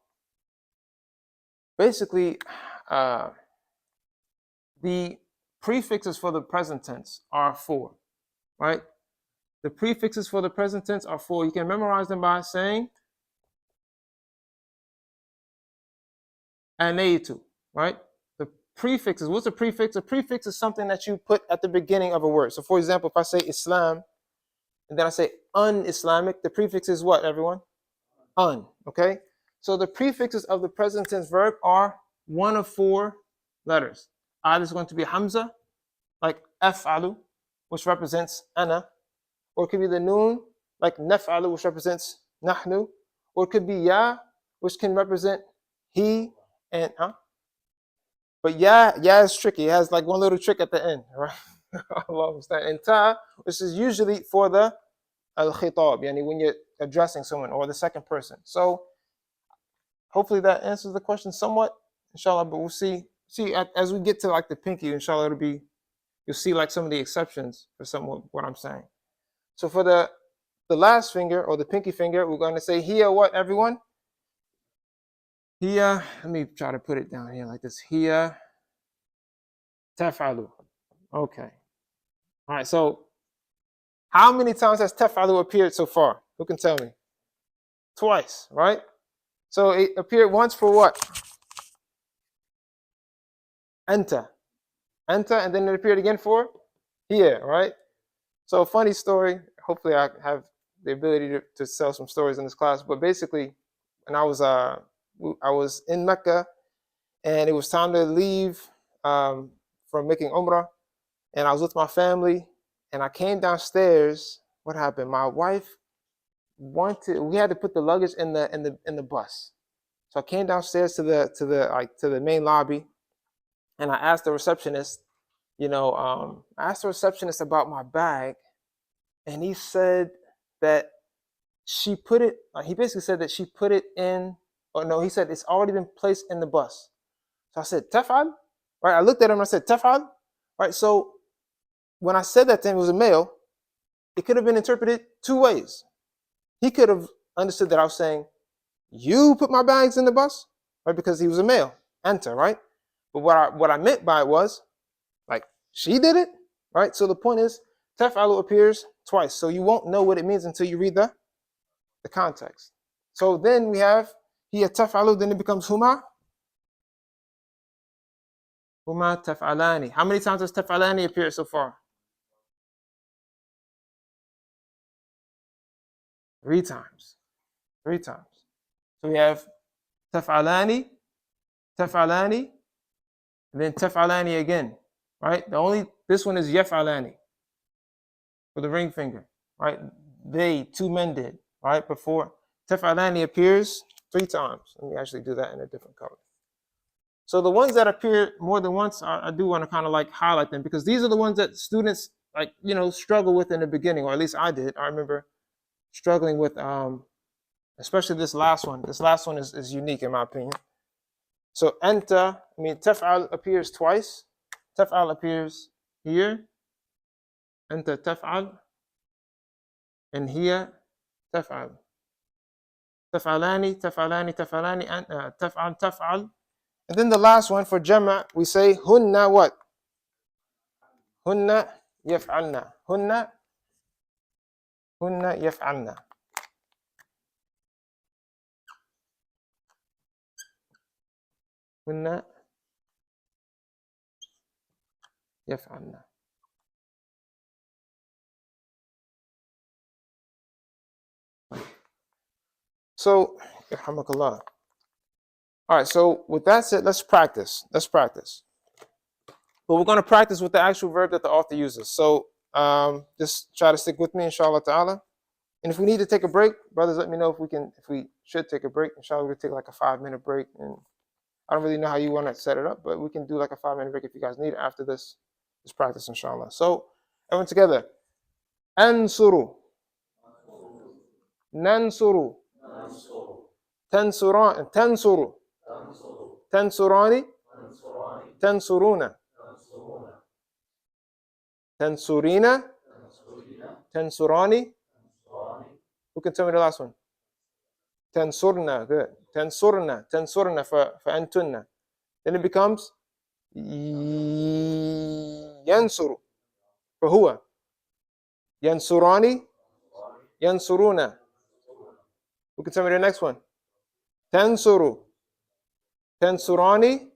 basically, the prefixes for the present tense are 4, right? The prefixes for the present tense are 4. You can memorize them by saying aneitu, right? The prefixes. What's a prefix? A prefix is something that you put at the beginning of a word. So, for example, if I say Islam and then I say un-Islamic, the prefix is what, everyone? Un, okay? So the prefixes of the present tense verb are one of 4 letters. Either is going to be hamza, like af'alu, which represents ana, or it could be the noon, like naf'alu, which represents nahnu, or it could be ya, which can represent he and But ya is tricky. It has like one little trick at the end, right? Allah understand. And ta, which is usually for the al-khitab, yani when you're addressing someone or the second person. So hopefully that answers the question somewhat, inshallah. But we'll see. As we get to like the pinky, inshallah, you'll see like some of the exceptions for some of what I'm saying. So for the last finger or the pinky finger, we're going to say here what, everyone? Here, let me try to put it down here like this. Here, taf'alu. Okay. All right, so how many times has taf'alu appeared so far? Who can tell me? Twice, right? So it appeared once for what? Anta. Anta, and then it appeared again for here, right? So a funny story. Hopefully I have the ability to tell some stories in this class. But basically, when I was in Mecca, and it was time to leave from making Umrah, and I was with my family, and I came downstairs. What happened? My wife we had to put the luggage in the bus. So I came downstairs to the main lobby, and I asked the receptionist, I asked the receptionist about my bag, and he said that she put it. He basically said that she put it in. Or no, he said it's already been placed in the bus. So I said, Tafal? Right? I looked at him and I said, Tafal? Right? So when I said that to him, it was a male, it could have been interpreted 2 ways. He could have understood that I was saying, you put my bags in the bus, right? Because he was a male, enter, right? But what I meant by it was, like, she did it, right? So the point is, Taf'alu appears twice. So you won't know what it means until you read the context. So then we have, here Taf'alu, then it becomes huma. Huma taf'alani. How many times has taf'alani appeared so far? 3 times. 3 times. So we have taf'alani, taf'alani, and then taf'alani again, right? This one is yaf'alani for the ring finger, right? 2 men did, right? Before taf'alani appears 3 times. Let me actually do that in a different color. So the ones that appear more than once, I do want to kind of like highlight them because these are the ones that students like, struggle with in the beginning, or at least I did. I remember struggling with, especially this last one. This last one is unique in my opinion. So anta, taf'al appears twice. Taf'al appears here. Anta taf'al. And here تفعل تفعلاني تفعلاني تفعلاني تفعل تفعل. And then the last one for jama, we say hunna what? Hunna yaf'alna. Hunna yaf'alna. Hunna yaf'alna. So, yarhamakallah. All right, so with that said, let's practice. Let's practice. But we're going to practice with the actual verb that the author uses. So just try to stick with me, inshallah ta'ala. And if we need to take a break, brothers, let me know if we should take a break. Inshallah, we'll take like a 5-minute break. And I don't really know how you want to set it up, but we can do like a 5-minute break if you guys need it after this practice, inshallah. So everyone together. Ansuru. Nansuru. Tansuran. Tansuru. Tansurani. Tansuruna. Tansurina. Tansurani. Who can tell me the last one? Tansurna. Good. Tansurna. Tansurna for antunna. Then it becomes yansuru for huwa. Yansurani. Yansuruna. Who can tell me the next one? Tansuru. Tansurani.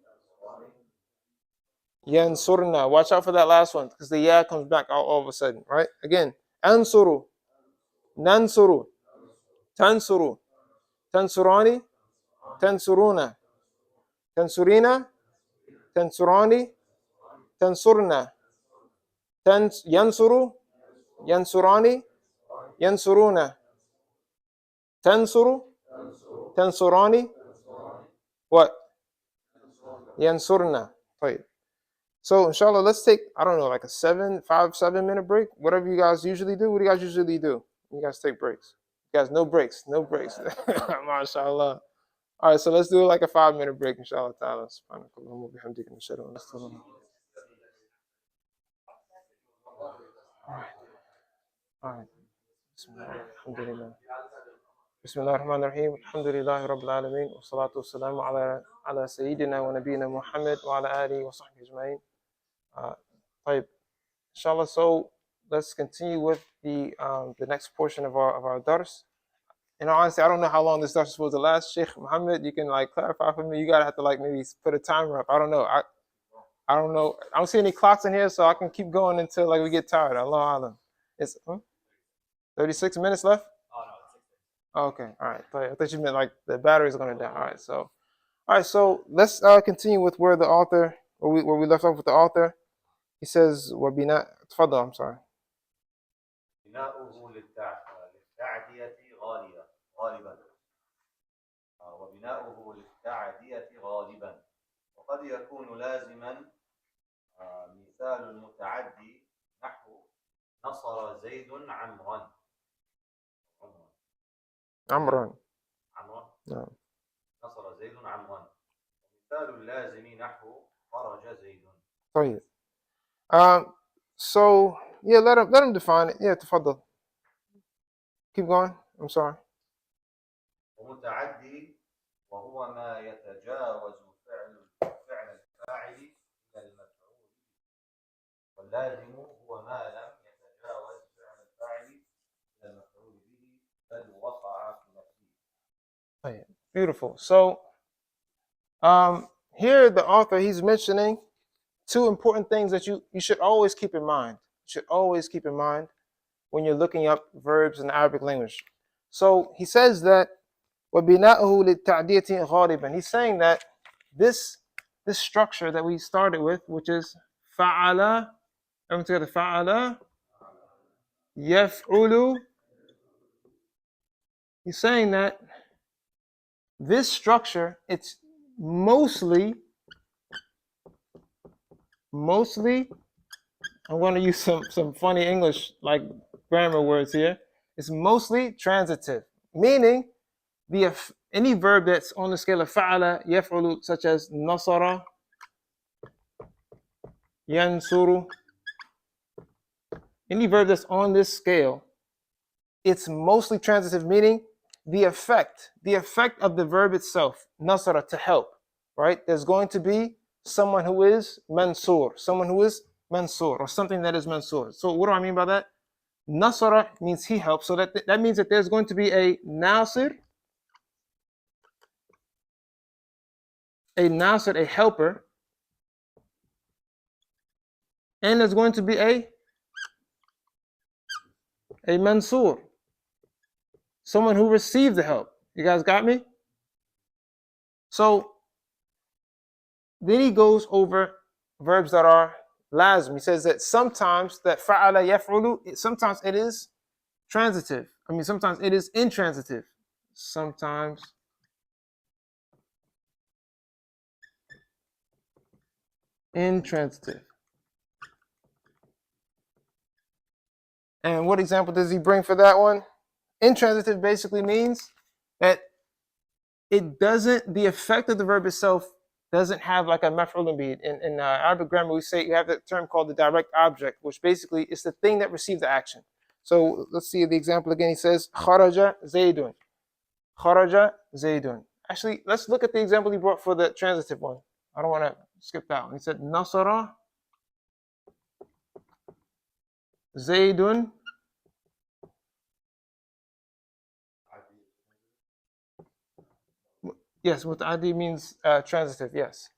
Yansurna. Watch out for that last one because the ya comes back all of a sudden, right? Again. Ansuru. Nansuru. Tansuru. Tansurani. Tansuruna. Tansurina. Tansurani. Tansurna. Yansuru. Yansurani. Yansuruna. Tansuru. Tansurani. What? Yansurna. Right. So inshallah, let's take, I don't know, like a 7-minute break. Whatever you guys usually do. What do you guys usually do? You guys take breaks. You guys, no breaks. No breaks. MashaAllah. All right, so let's do like a 5-minute break, inshallah ta'ala. Subhanakallahumma wa bihamdika nashhadu an la ilaha illa anta. All right. Bismillah. Alhamdulillah. Bismillah ar-Rahman ar-Rahim. Alhamdulillahi Rabbil Alameen. Wa salatu wa salamu ala Sayyidina wa Nabiyyina Muhammad wa ala alihi wa sahbihi ajma'in. طيب. Inshallah, so let's continue with the next portion of our dars. And honestly, I don't know how long this dars is supposed to last. Sheikh Muhammad, you can like clarify for me. You gotta have to like maybe put a timer up. I don't know. I don't know. I don't see any clocks in here, so I can keep going until like we get tired. Allah Alam. It's 36 minutes left? Oh, okay. All right. I thought you meant like the battery's gonna die. All right, so let's continue with where we left off with the author. He says, وَبِنَاء تفضل, I'm sorry. بناؤه للتعدية غالبا وبناؤه للتعدية غالبا وقد يكون لازما مثال المتعدي نحو نصر زيد عمرا نعم نصر زيد عمرا ومثال اللازم نحو خرج زيد. طيب. So yeah, let him define it. Yeah, تفضل. Keep going. I'm sorry. ومتعدي وهو ما يتجاوز فعل الفاعل إلى المفعول واللازم هو ما لم يتجاوز فعل الفاعل إلى المفعول به بل وقع في نفسه. طيب. Beautiful. So here the author, he's mentioning two important things that you should always keep in mind. You should always keep in mind when you're looking up verbs in the Arabic language. So he says that وَبِنَاؤُهُ لِلتَّعْدِيَةِ غَالِبًا. He's saying that this structure that we started with, which is فَعَلَ, everyone together, فَعَلَ يَفْعُلُ. He's saying that this structure, it's mostly mostly, I'm going to use some funny English like grammar words here. It's mostly transitive, meaning any verb that's on the scale of fa'ala, yaf'ulu, such as nasara, yansuru, any verb that's on this scale, it's mostly transitive, meaning the effect of the verb itself, nasara, to help, right? There's going to be someone who is mansur, or something that is mansur. So what do I mean by that? Nasara means he helps, so that means that there's going to be a nasir, a helper, and there's going to be a mansur, someone who received the help. You guys got me? So then he goes over verbs that are lazim. He says that sometimes that fa'ala yaf'ulu, sometimes it is transitive. Sometimes it is intransitive. Sometimes intransitive. And what example does he bring for that one? Intransitive basically means that the effect of the verb itself doesn't have like a maf'ulun bih. In Arabic grammar, we say you have the term called the direct object, which basically is the thing that received the action. So let's see the example again. He says, kharaja zaydun. Kharaja zaydun. Actually, let's look at the example he brought for the transitive one. I don't want to skip that one. He said, nasara zaydun. Yes, muta'addi means transitive, yes.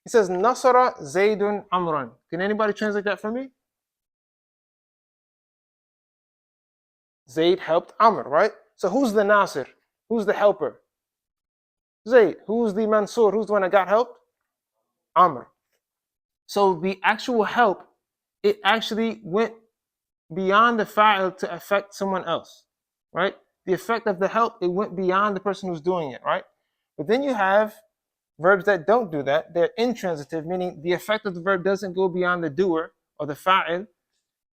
He says, Nasara Zaydun Amran. Can anybody translate that for me? Zayd helped Amr, right? So who's the Nasir? Who's the helper? Zayd. Who's the Mansur? Who's the one that got helped? Amr. So the actual help, it actually went beyond the fa'il to affect someone else, right? The effect of the help, it went beyond the person who's doing it, right? But then you have verbs that don't do that. They're intransitive, meaning the effect of the verb doesn't go beyond the doer or the fa'il.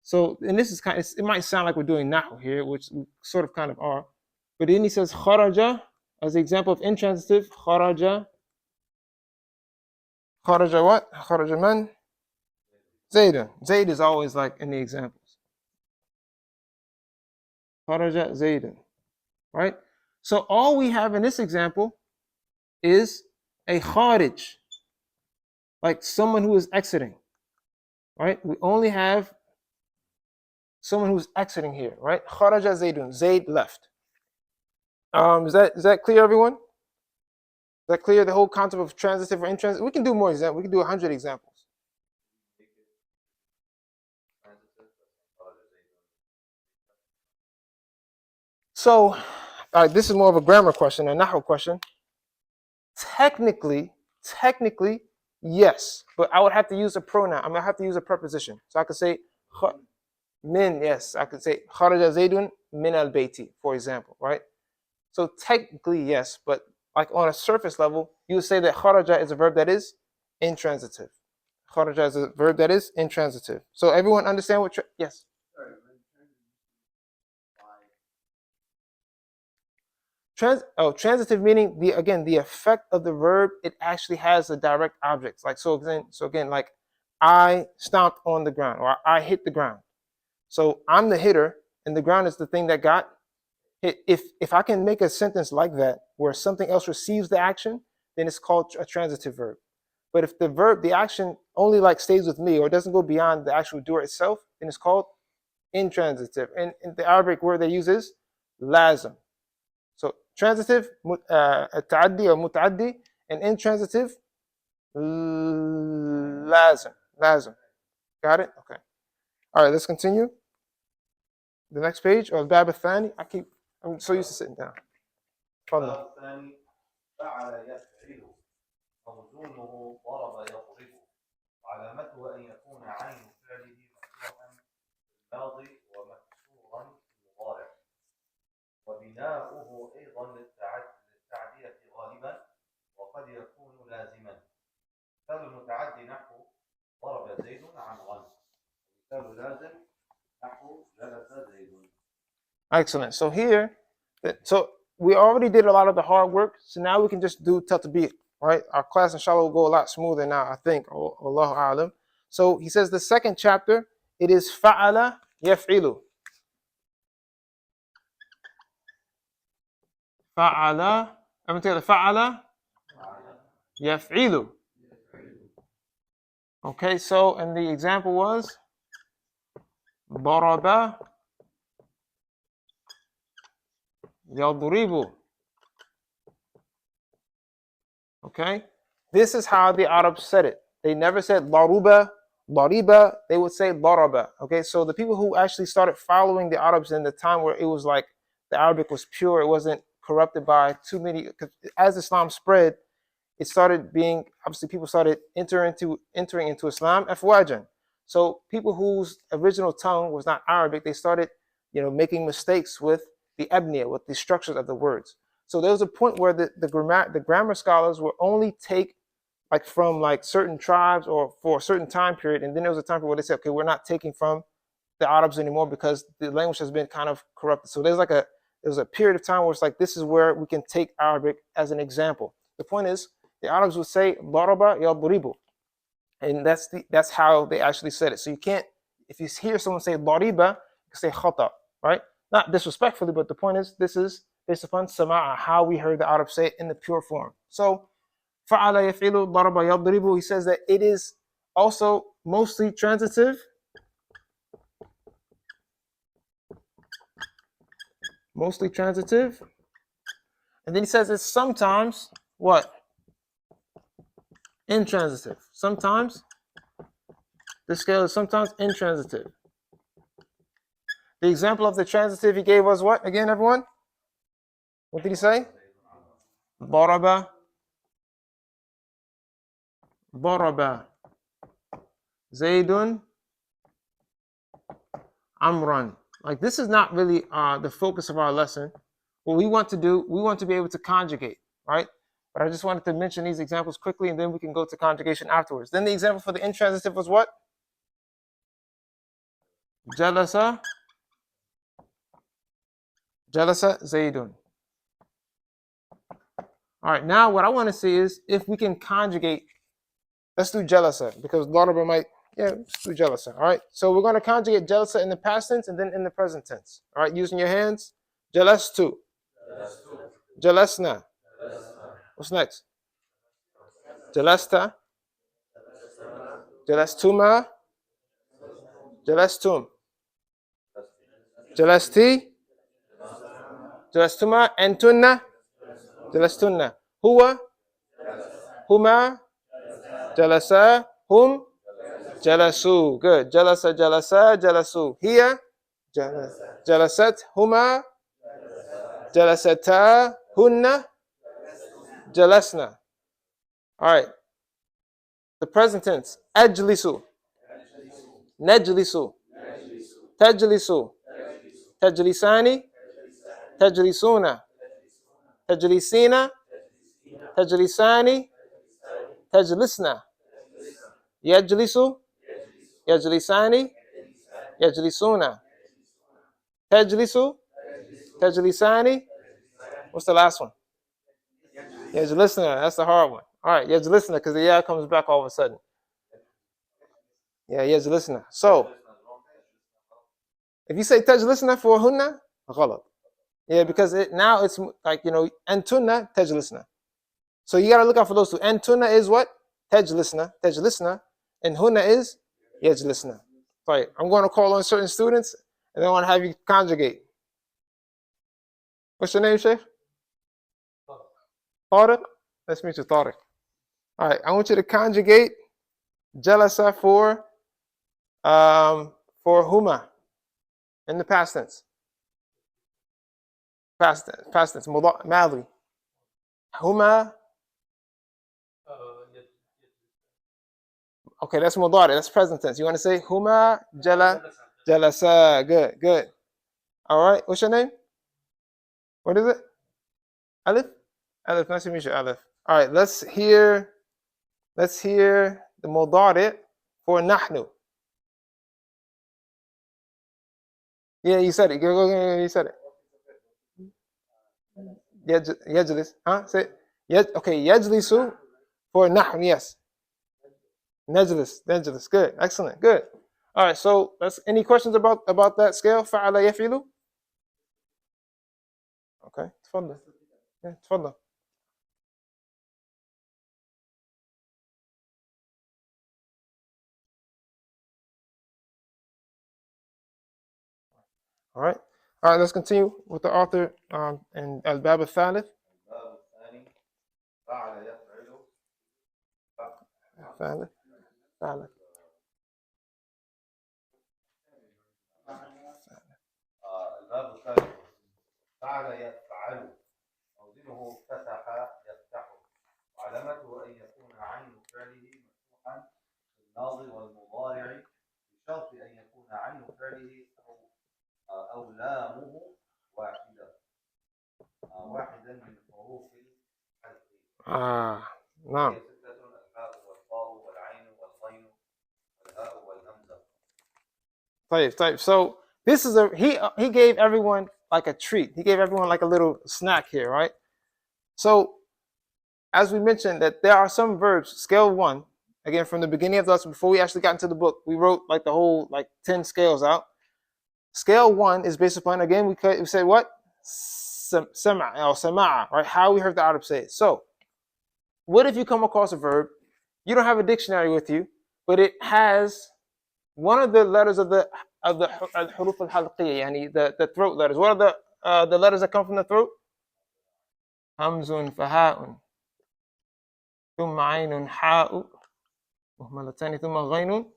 So, and this is it might sound like we're doing nahu here, which we sort of kind of are. But then he says kharaja as the example of intransitive. Kharaja what? Kharaja man? Zaydun. Zayd is always like in the examples. Kharaja Zaydun. Right? So all we have in this example is a kharij, like someone who is exiting. Right? We only have someone who's exiting here, right? Kharaja Zaydun. Zayd left. Is that clear, everyone? Is that clear? The whole concept of transitive or intransitive. We can do more examples. We can do 100 examples. So, all right, this is more of a grammar question, a nahu question. Technically, yes, but I would have to use a pronoun. I have to use a preposition. So I could say min. Yes, I could say kharaja zaydun min al bayti, for example, right? So technically, yes, but like on a surface level, you would say that kharaja is a verb that is intransitive. Kharaja is a verb that is intransitive. So everyone understand what? Yes. Transitive meaning the effect of the verb, it actually has a direct object. Like so again, like I stomped on the ground or I hit the ground. So I'm the hitter and the ground is the thing that got hit. If I can make a sentence like that where something else receives the action, then it's called a transitive verb. But if the action only like stays with me or doesn't go beyond the actual doer itself, then it's called intransitive. And the Arabic word they use is lazim. So transitive, ta'addi or muta'addi, and intransitive, lazim. Got it? Okay. All right, let's continue. The next page, or Bab al-Thani. I'm so used to sitting down. الباب الثاني فعل يفعل موزونه ضرب يضرب وعلامته أن يكون عين فعله مفتوحا في الماضي ومكسورا في المضارع وبناؤه أيضا للتعدية غالبا وقد يكون لازما مثال المتعدي نحو ضرب مثال لازم نحو جلس زيد. Excellent. So here, so we already did a lot of the hard work. So now we can just do tatbiq, right? Our class inshallah will go a lot smoother now, I think. Allahu a'lam. So he says the second chapter, it is fa'ala yaf'ilu. Fa'ala, everyone together, fa'ala yaf'ilu. Okay, so and the example was daraba yadribu. Okay, this is how the Arabs said it. They never said laruba, lariba. They would say laraba. Okay, so the people who actually started following the Arabs in the time where it was like the Arabic was pure, it wasn't corrupted by too many. As Islam spread, it started being obviously people started entering into Islam afwajan. So people whose original tongue was not Arabic, they started making mistakes with the abniya, with the structures of the words. So there was a point where the grammar scholars would only take like from like certain tribes or for a certain time period, and then there was a time period where they said, okay, we're not taking from the Arabs anymore because the language has been kind of corrupted. So there's a period of time where it's like this is where we can take Arabic as an example. The point is the Arabs would say daraba yadribu, and that's how they actually said it. So you can't, if you hear someone say dariba, you say khata, right? Not disrespectfully, but the point is this is based upon sama'a, how we heard the Arabs say it in the pure form. So fa'ala yafilu daraba yadribu, he says that it is also mostly transitive. Mostly transitive. And then he says it's sometimes what? Intransitive. Sometimes the scale is sometimes intransitive. The example of the transitive he gave was what? Again, everyone? What did he say? Daraba. Daraba. Zaydun. Amran. Like this is not really the focus of our lesson. What we want to do, we want to be able to conjugate, right? But I just wanted to mention these examples quickly, and then we can go to conjugation afterwards. Then the example for the intransitive was what? Jalasa. Jalasa Zaydun. All right, now what I want to see is if we can conjugate. Let's do jalasa because daraba might, let's do jalasa. All right, so we're going to conjugate jalasa in the past tense and then in the present tense. All right, using your hands. Jalastu. Jalasna. What's next? Jalasta. Jalastuma. Jalastum. Jalasti. Jalastuma. Antunna. Jalastunna. Huwa. Huma. Jalasa. Hum. Jalasu. Good. Jalasa. Jalasa. Jalasu. Here. Jalasat. Huma. Jalasata. Hunna. Jalasna. All right. The present tense. Ajlisu. Najlisu. Tajlisu. Tajlisani. Tajlisuna. Tajlisina. Tajlisani. Tajlisna. Yajlisu. Yajlisani. Yajlisuna. Tajlisu. Tajlisani. What's the last one? Yajlisna. That's the hard one. All right, Yajlisna, because the yeah comes back all of a sudden. Yeah, Yajlisna. So, if you say Tajlisna for hunna, ghalat. Yeah, because now it's like, antunna, Tajlisna. So you got to look out for those two. Antunna is what? Tajlisna. And hunna is Yajlisna. Right. I'm going to call on certain students, and I want to have you conjugate. What's your name, Sheikh? Tariq? Nice to meet you, Tariq. All right, I want you to conjugate jalasa for huma in the past tense. Past tense. Madri. Huma. Okay, that's mudari. That's present tense. You want to say huma jalasa. Good. All right. What's your name? What is it? Alif. Nice to meet you, Alif. All right. Let's hear the mudari for nahnu. Yeah, you said it. You said it. Yajlis. Huh? Say it. Okay, yajlisu for nahm, yes. Najlis. Good. Excellent. Good. All right, so that's any questions about that scale? Fa'ala yafilu? Okay. تفضل. Yeah, تفضل. All right. All right, let's continue with the author in Al-Bab al-Thalith. الباب الثاني فعل يفعل Thalith. Thalith. الباب الثالث فعل يفعل موزنه فتح يفتح وعلامته أن يكون عين فعله مفتوحا في الماضي والمضارع بشرط أن يكون عين فعله أو لامه واحدا واحدا من حروف الحذف نعم. هي ستة: الحاء والطاء والعين والغين والهاء والهمزة. طيب. So this is he gave everyone like a treat. He gave everyone like a little snack here, right? So as we mentioned that there are some verbs, scale 1, again from the beginning of the lesson before we actually got into the book, we wrote like the whole like 10 scales out. Scale 1 is based upon, again, we said what? Sama'a, right? How we heard the Arab say it. So what if you come across a verb, you don't have a dictionary with you, but it has one of the letters of the al-huruf al-halqiyya, yani the throat letters. What are the letters that come from the throat? Hamzun, faha'un, thumma aynun, ha'u, muhmalatani, thumma ghaynun,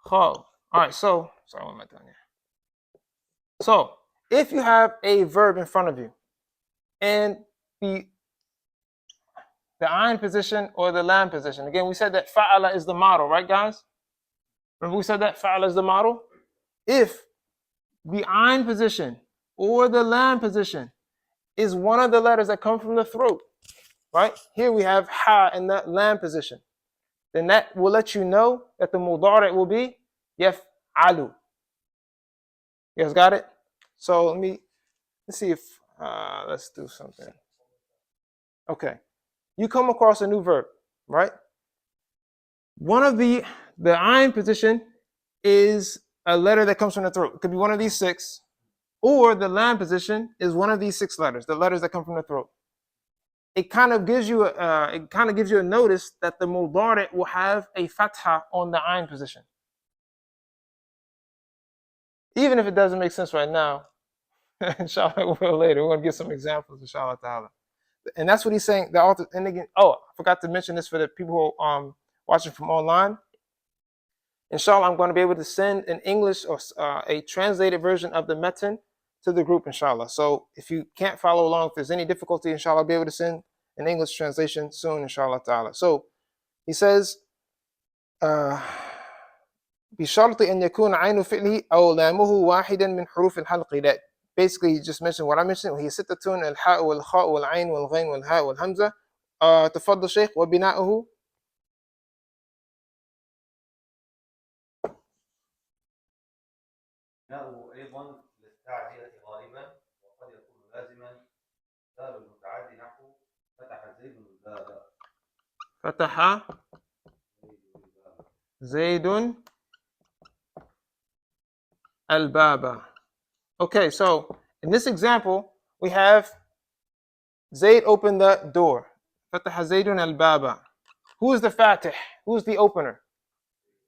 kha'u. All right, so sorry, what am I doing here? So if you have a verb in front of you, and the ayn position or the lam position, again, we said that fa'ala is the model, right, guys? Remember we said that fa'ala is the model? If the ayn position or the lam position is one of the letters that come from the throat, right? Here we have ha in the lam position. Then that will let you know that the mudari' will be yaf'alu. You guys got it? So let's see if let's do something. Okay. You come across a new verb, right? One of the ayn position is a letter that comes from the throat. It could be one of these 6, or the lam position is one of these 6 letters, the letters that come from the throat. It kind of gives you a notice that the mudari' will have a fatha on the ayn position. Even if it doesn't make sense right now, inshallah it will later. We're going to give some examples, inshallah ta'ala. And that's what he's saying. The author, and again, I forgot to mention this for the people who are watching from online. Inshallah, I'm going to be able to send an English or a translated version of the metin to the group, inshallah. So if you can't follow along, if there's any difficulty, inshallah, I'll be able to send an English translation soon, inshallah ta'ala. So he says, بشرط أن يكون عين فعله أو لامه واحدا من حروف الحلق. That basically he just mentioned what I mentioned. وهي ستة: الحاء والخاء والعين والغين والهاء والهمزة. تفضل شيخ. وبناؤه بناؤه أيضا للتعدية غالبا وقد يكون لازما مثال المتعدي نحو فتح زيد الباب. فتح زيد الباب. Okay, so in this example, we have Zayd opened the door. فتح زيد الباب. Who is the fatih? Who is the opener?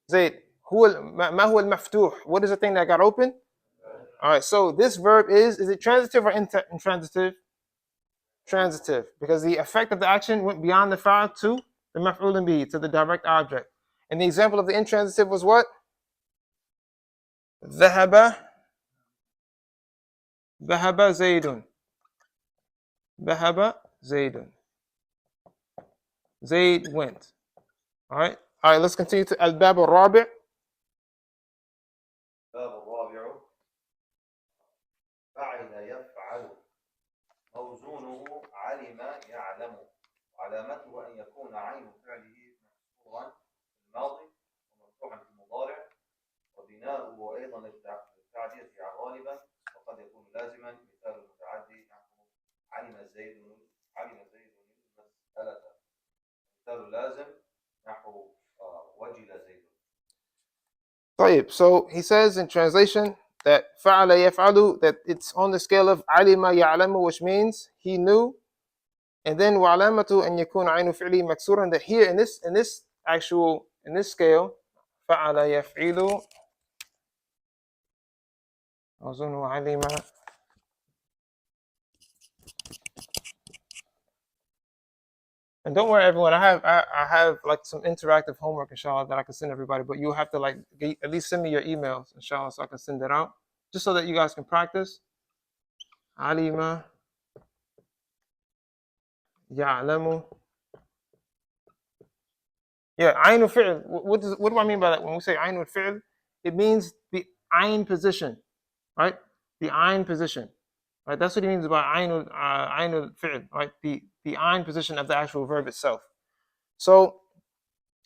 Zayd. ما هو المفتوح? What is the thing that got open? All right, so this verb is it transitive or intransitive? Transitive, because the effect of the action went beyond the fa'al to the maf'ul bihi, to the direct object. And the example of the intransitive was what? ذهب زيد. ذهب زيد. Zayd went. All right, let's continue to al-bab al-rabi'. الباب الرابع فعل يفعل موزونه علم يعلم وعلامته أن يكون عين فعله مكسورا في الماضي ومفتوحا في المضارع وبناؤه أيضا للتعدية المتعدية غالبا وقد يكون لازما. مثال المتعدي نحو علم زيد المسألة. مثال لازم نحو وجل زيد. طيب, so he says in translation that فعل يفعل, that it's on the scale of علم يعلم, which means he knew, and then وعلامة أن يكون عين فعله مكسورا, that here in this scale فعل يفعل أظن علم. And don't worry, everyone. I have like some interactive homework, inshallah, that I can send everybody. But you have to like at least send me your emails, inshallah, so I can send it out, just so that you guys can practice. Alima ya'lamu. Yeah, ainu fi'l. What do I mean by that? When we say ainu fi'l, it means the ain position, right? The ain position, right? That's what he means by ainu fi'l, right? The ain position of the actual verb itself. So,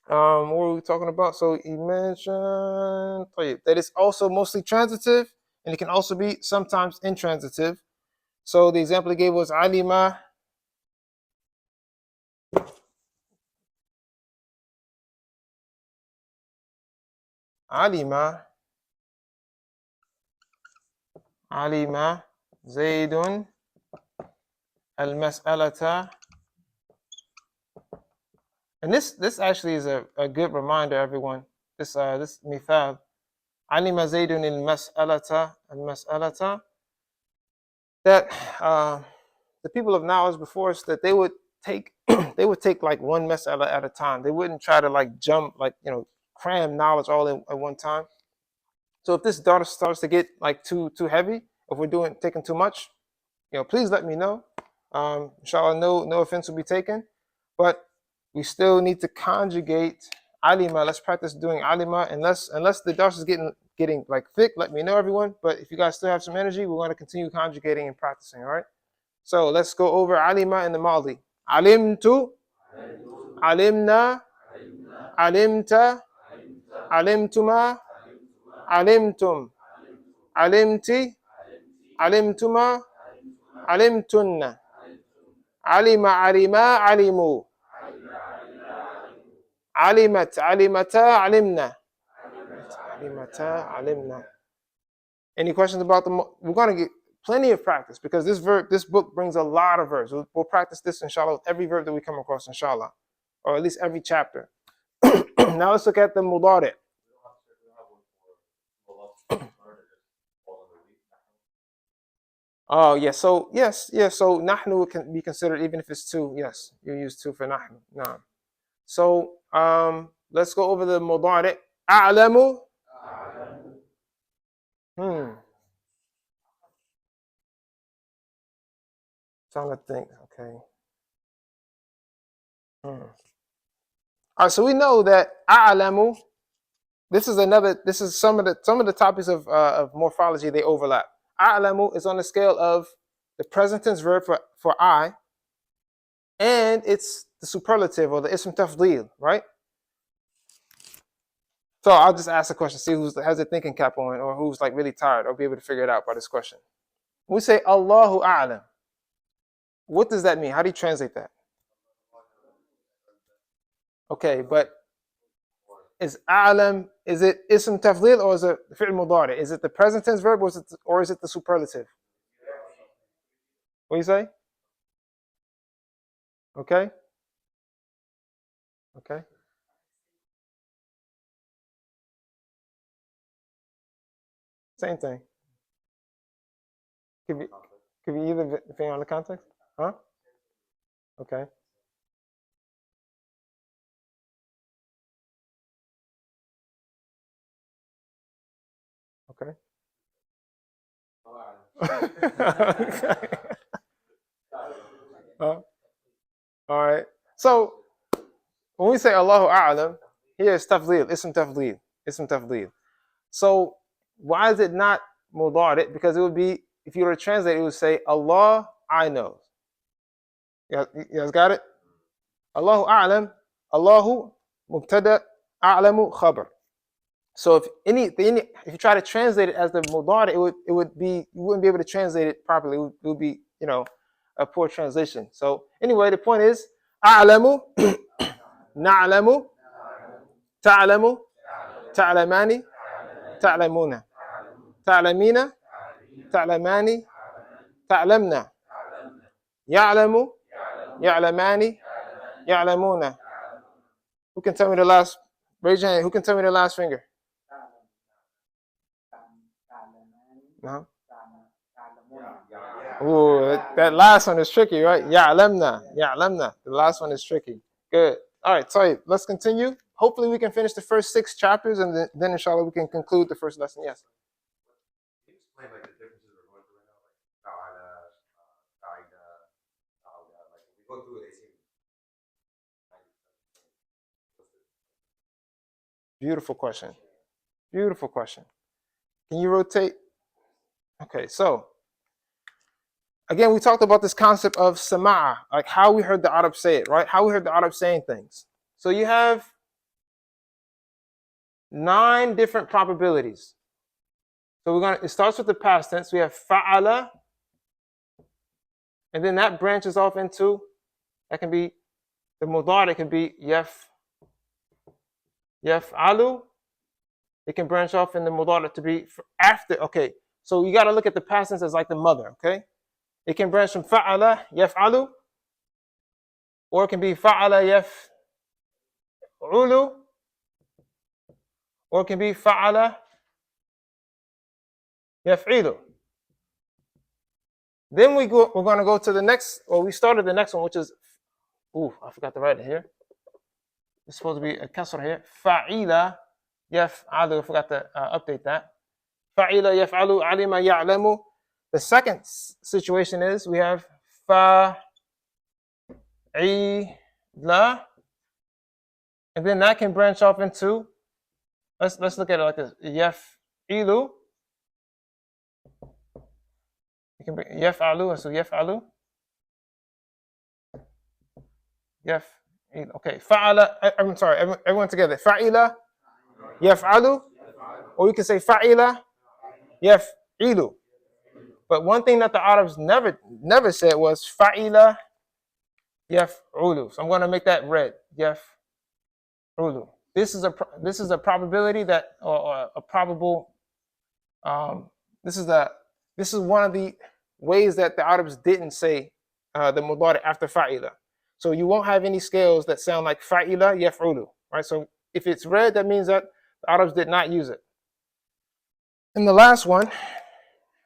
what were we talking about? So he mentioned that it's also mostly transitive, and it can also be sometimes intransitive. So the example he gave was alima. Alima Zaydun al-mas'alata. And this actually is a good reminder, everyone. This mithal. Alima Zaydun al-mas'alata, that the people of knowledge before us, that they would take like one mas'ala at a time. They wouldn't try to like jump, like, cram knowledge all in at one time. So if this data starts to get like too heavy, if we're taking too much, please let me know. Inshallah, no offense will be taken, but we still need to conjugate alima. Let's practice doing alima, unless the dars is getting like thick. Let me know, everyone. But if you guys still have some energy, we're going to continue conjugating and practicing. All right. So let's go over alima in the maldi. Alimtu, alimna, alimta, alimtuma, alimtum, alimti, alimtuma, alimtunna. Alima, alima, alimu. Alimat, alimata, alimna. Alimata, alimna. Any questions about we're going to get plenty of practice, because this book brings a lot of verbs. We'll practice this, inshallah, with every verb that we come across, inshallah, or at least every chapter. Now let's look at the mudari. Oh, yes. So yes. So nahnu can be considered even if it's two. Yes, you use two for nahnu. Nah. So let's go over the mudari. A'lamu. Trying to think. Okay. All right. So we know that a'lamu. This is some of the topics of morphology. They overlap. A'lamu is on the scale of the present tense verb for I, and it's the superlative, or the ism tafdeel, right? So I'll just ask a question, see who has their thinking cap on, or who's like really tired, or be able to figure it out by this question. When we say Allahu A'lam, what does that mean? How do you translate that? Okay, but is A'lam, is it ism tafdeel, or is it fi'l mudari? Is it the present tense verb, or is it the superlative? What do you say? Okay. Same thing. Could be either, depending on the context. Huh? Okay. Okay. Okay. All right. So when we say Allahu A'lam, here is tafdeel, ism tafdeel. So why is it not mudari? Because it would be, if you were to translate, it would say Allah, I know. You guys got it? Allahu A'lam, Allahu mubtada, A'lamu khabar. So if you try to translate it as the mudari, it would be, you wouldn't be able to translate it properly. It would be, a poor translation. So anyway, the point is, a'lamu, na'lamu, ta'lamu, ta'lamani, ta'lamuna, ta'lamina, ta'lamani, ta'lamna, ya'lamu, ya'lamani, ya'lamuna. Who can tell me the last? Raise your hand. Who can tell me the last finger? No. Ooh, that last one is tricky, right? Ya'lamna, ya'lamna. The last one is tricky. Good. All right, sorry. Let's continue. Hopefully, we can finish the first 6 chapters, and then inshallah, we can conclude the first lesson. Yes. Can you explain like the differences we're going through right now, like ta'ala, qa'ida, ta'ala, like when we go through it, they seem 90%. Beautiful question. Beautiful question. Can you rotate? Okay, so again, we talked about this concept of sama'a, like how we heard the Arab say it, right? How we heard the Arab saying things. So you have 9 different probabilities. So it starts with the past tense. We have fa'ala, and then that branches off into, that can be the mudari, it can be yaf'alu. It can branch off in the mudari to be after. Okay, so you got to look at the past tense as like the mother. Okay, it can branch from fa'ala yaf'alu, or it can be fa'ala yaf'ulu, or it can be fa'ala yaf'ilu. Then we're going to go to the next, or we started the next one, which is, I forgot to write it here. It's supposed to be a kasra here. Fa'ila yaf'alu. I forgot to update that. Fa'ila yaf'alu alima ya'lamu. The second situation is we have fa'ila, and then that can branch off into, let's look at it like this. Yaf'ilu. You can bring yaf'alu, so yaf'alu. Okay, fa'ala, I'm sorry, everyone together. Fa'ila yaf'alu, or you can say fa'ila yaf'ilu. But one thing that the Arabs never said was fa'ila yaf'ulu. So I'm going to make that red. Yaf'ulu. This is a probability that, or a probable. This is one of the ways that the Arabs didn't say the mudari after fa'ila. So you won't have any scales that sound like fa'ila yaf'ulu, right? So if it's red, that means that the Arabs did not use it. In the last one,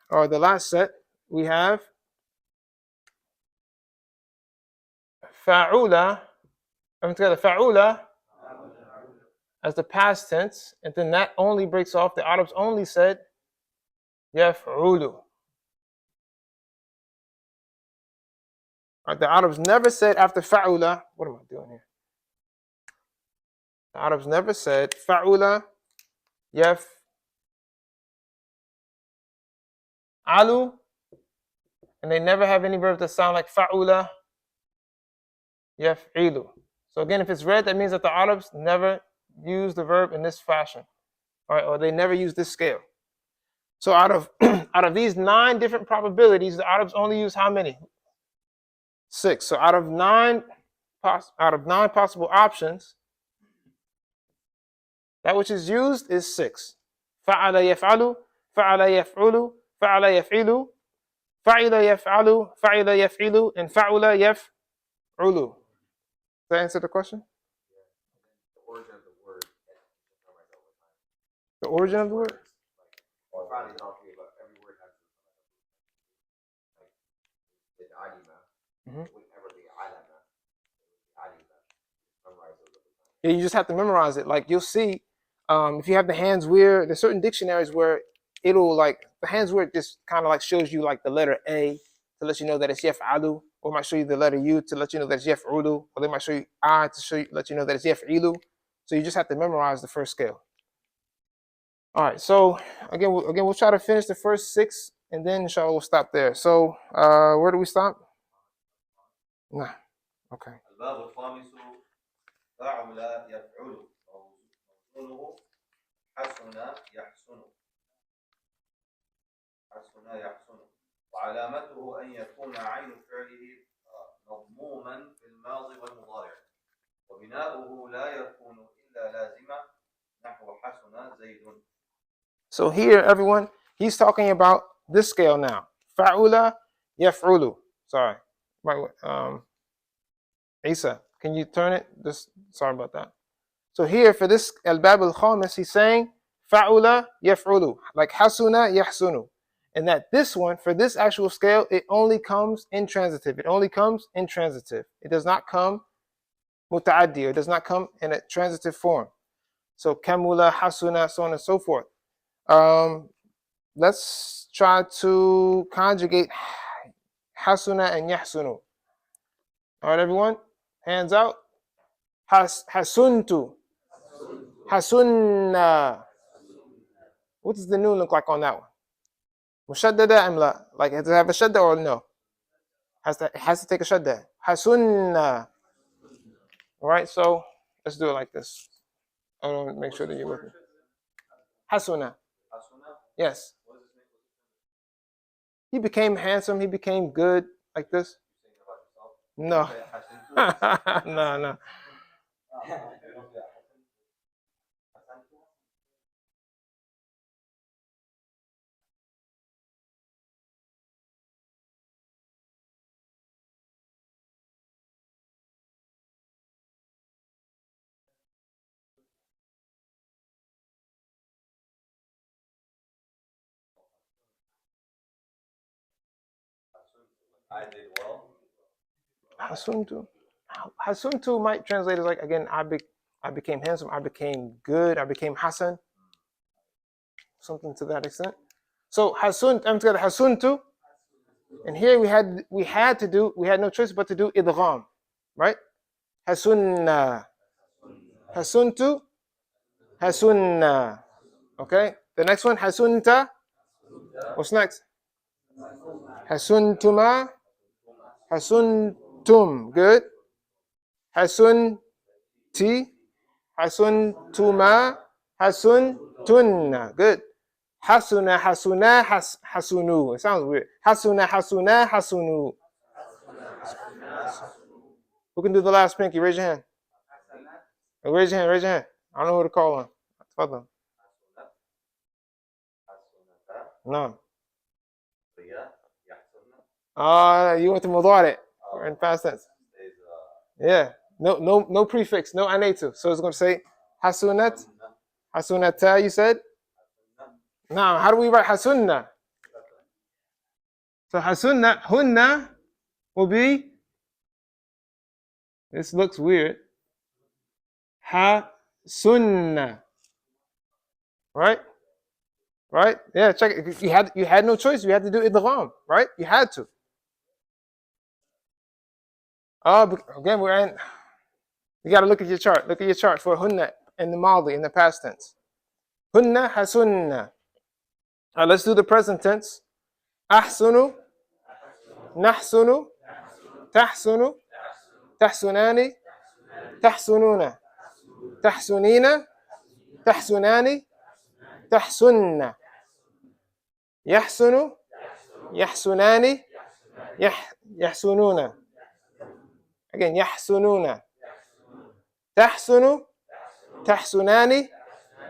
or the last set, we have fa'ula. Together, fa'ula as the past tense, and then that only breaks off. The Arabs only said yaf'ulu. The Arabs never said after fa'ula. What am I doing here? The Arabs never said fa'ula yaf'alu, and they never have any verbs that sound like fa'ula yaf'ilu. So again, if it's red, that means that the Arabs never use the verb in this fashion, all right, or they never use this scale. So out of these 9 different probabilities, the Arabs only use how many? 6. So out of 9 possible options, that which is used is 6. Fa'ala yaf'alu, fa'ala yaf'ulu, fa'ala yaf'ilu, fa'ila yaf'alu, fa'ila yaf'ilu, and fa'ula yaf'ulu. Does that answer the question? The origin of the word. The origin of the word? Well, probably not okay, but every word has like the alima. Whenever the alama, memorize it. Yeah, you just have to memorize it. Like you'll see, if you have the hands where, there's certain dictionaries where it'll like, the hands where it just kind of like shows you like the letter A to let you know that it's yaf'alu, or it might show you the letter U to let you know that it's yaf'ulu, or they might show you I to let you know that it's yaf'ilu. So you just have to memorize the first scale. All right, so again, we'll try to finish the first 6, and then inshallah we'll stop there. So where do we stop? Nah. Okay. الباب الخامس فعل يفعل موصوله حسن يحسن. حسن يحسن. وعلامته أن يكون عين فعله مضموما في الماضي والمضارع، وبناؤه لا يكون إلا لازمة نحو حسن زيد. So here, everyone, he's talking about this scale now. Fa'ula yaf'ulu. Sorry. Isa, can you turn it? Sorry about that. So here for this al-bab al-khamis, he's saying fa'ula yaf'ulu, like hasuna yahsunu. And that this one, for this actual scale, it only comes intransitive. It only comes intransitive. It does not come muta'addi. It does not come in a transitive form. So kamula, hasuna, so on and so forth. Let's try to conjugate hasuna and yahsunu. All right, everyone? Hands out. Hasuntu. Hasunna. What does the noon look like on that one? Mushaddada amla. Like, does it have a shadda or no? It has to take a shadda. Hasunna. All right, so let's do it like this. I want to make sure that you're with me. Hasuna. Yes. He became handsome. He became good, like this. No. No. I did well. Hasuntu might translate as like, again, I became handsome, I became good, I became Hasan. Something to that extent. So I'm together, Hasuntu. And here we had no choice but to do idgham, right? Hasunna. Hasuntu. Hasunna. Okay? The next one, Hasunta. What's next? Hasuntuma. Hasuntum. Good. Hasunti. Hasuntuma. Hasuntunna. Good. Hasuna, hasunu. It sounds weird. Hasuna, hasunu. Who can do the last pinky? Raise your hand. Raise your hand. I don't know who to call on. Tafadhal. No. You went to Mudari. We're in past tense. Yeah. No prefix, no anatu. So it's going to say hasunat. Hasunata, you said? Now, how do we write hasunna? So hasunna, hunna will be, this looks weird. Hasunna. Right? Yeah, check it. You had no choice. You had to do idgham, right? You had to. Again, you got to look at your chart. Look at your chart for hunna in the madi, in the past tense. Hunna hasunna. All right, let's do the present tense. Ahsunu, nahsunu, tahsunu, tahsunani, tahsununa, tahsunina, tahsunani, tahsunna. Yahsunu, yahsunani, yahsununa. Again, yahsununa. Tahsunu, tahsunani.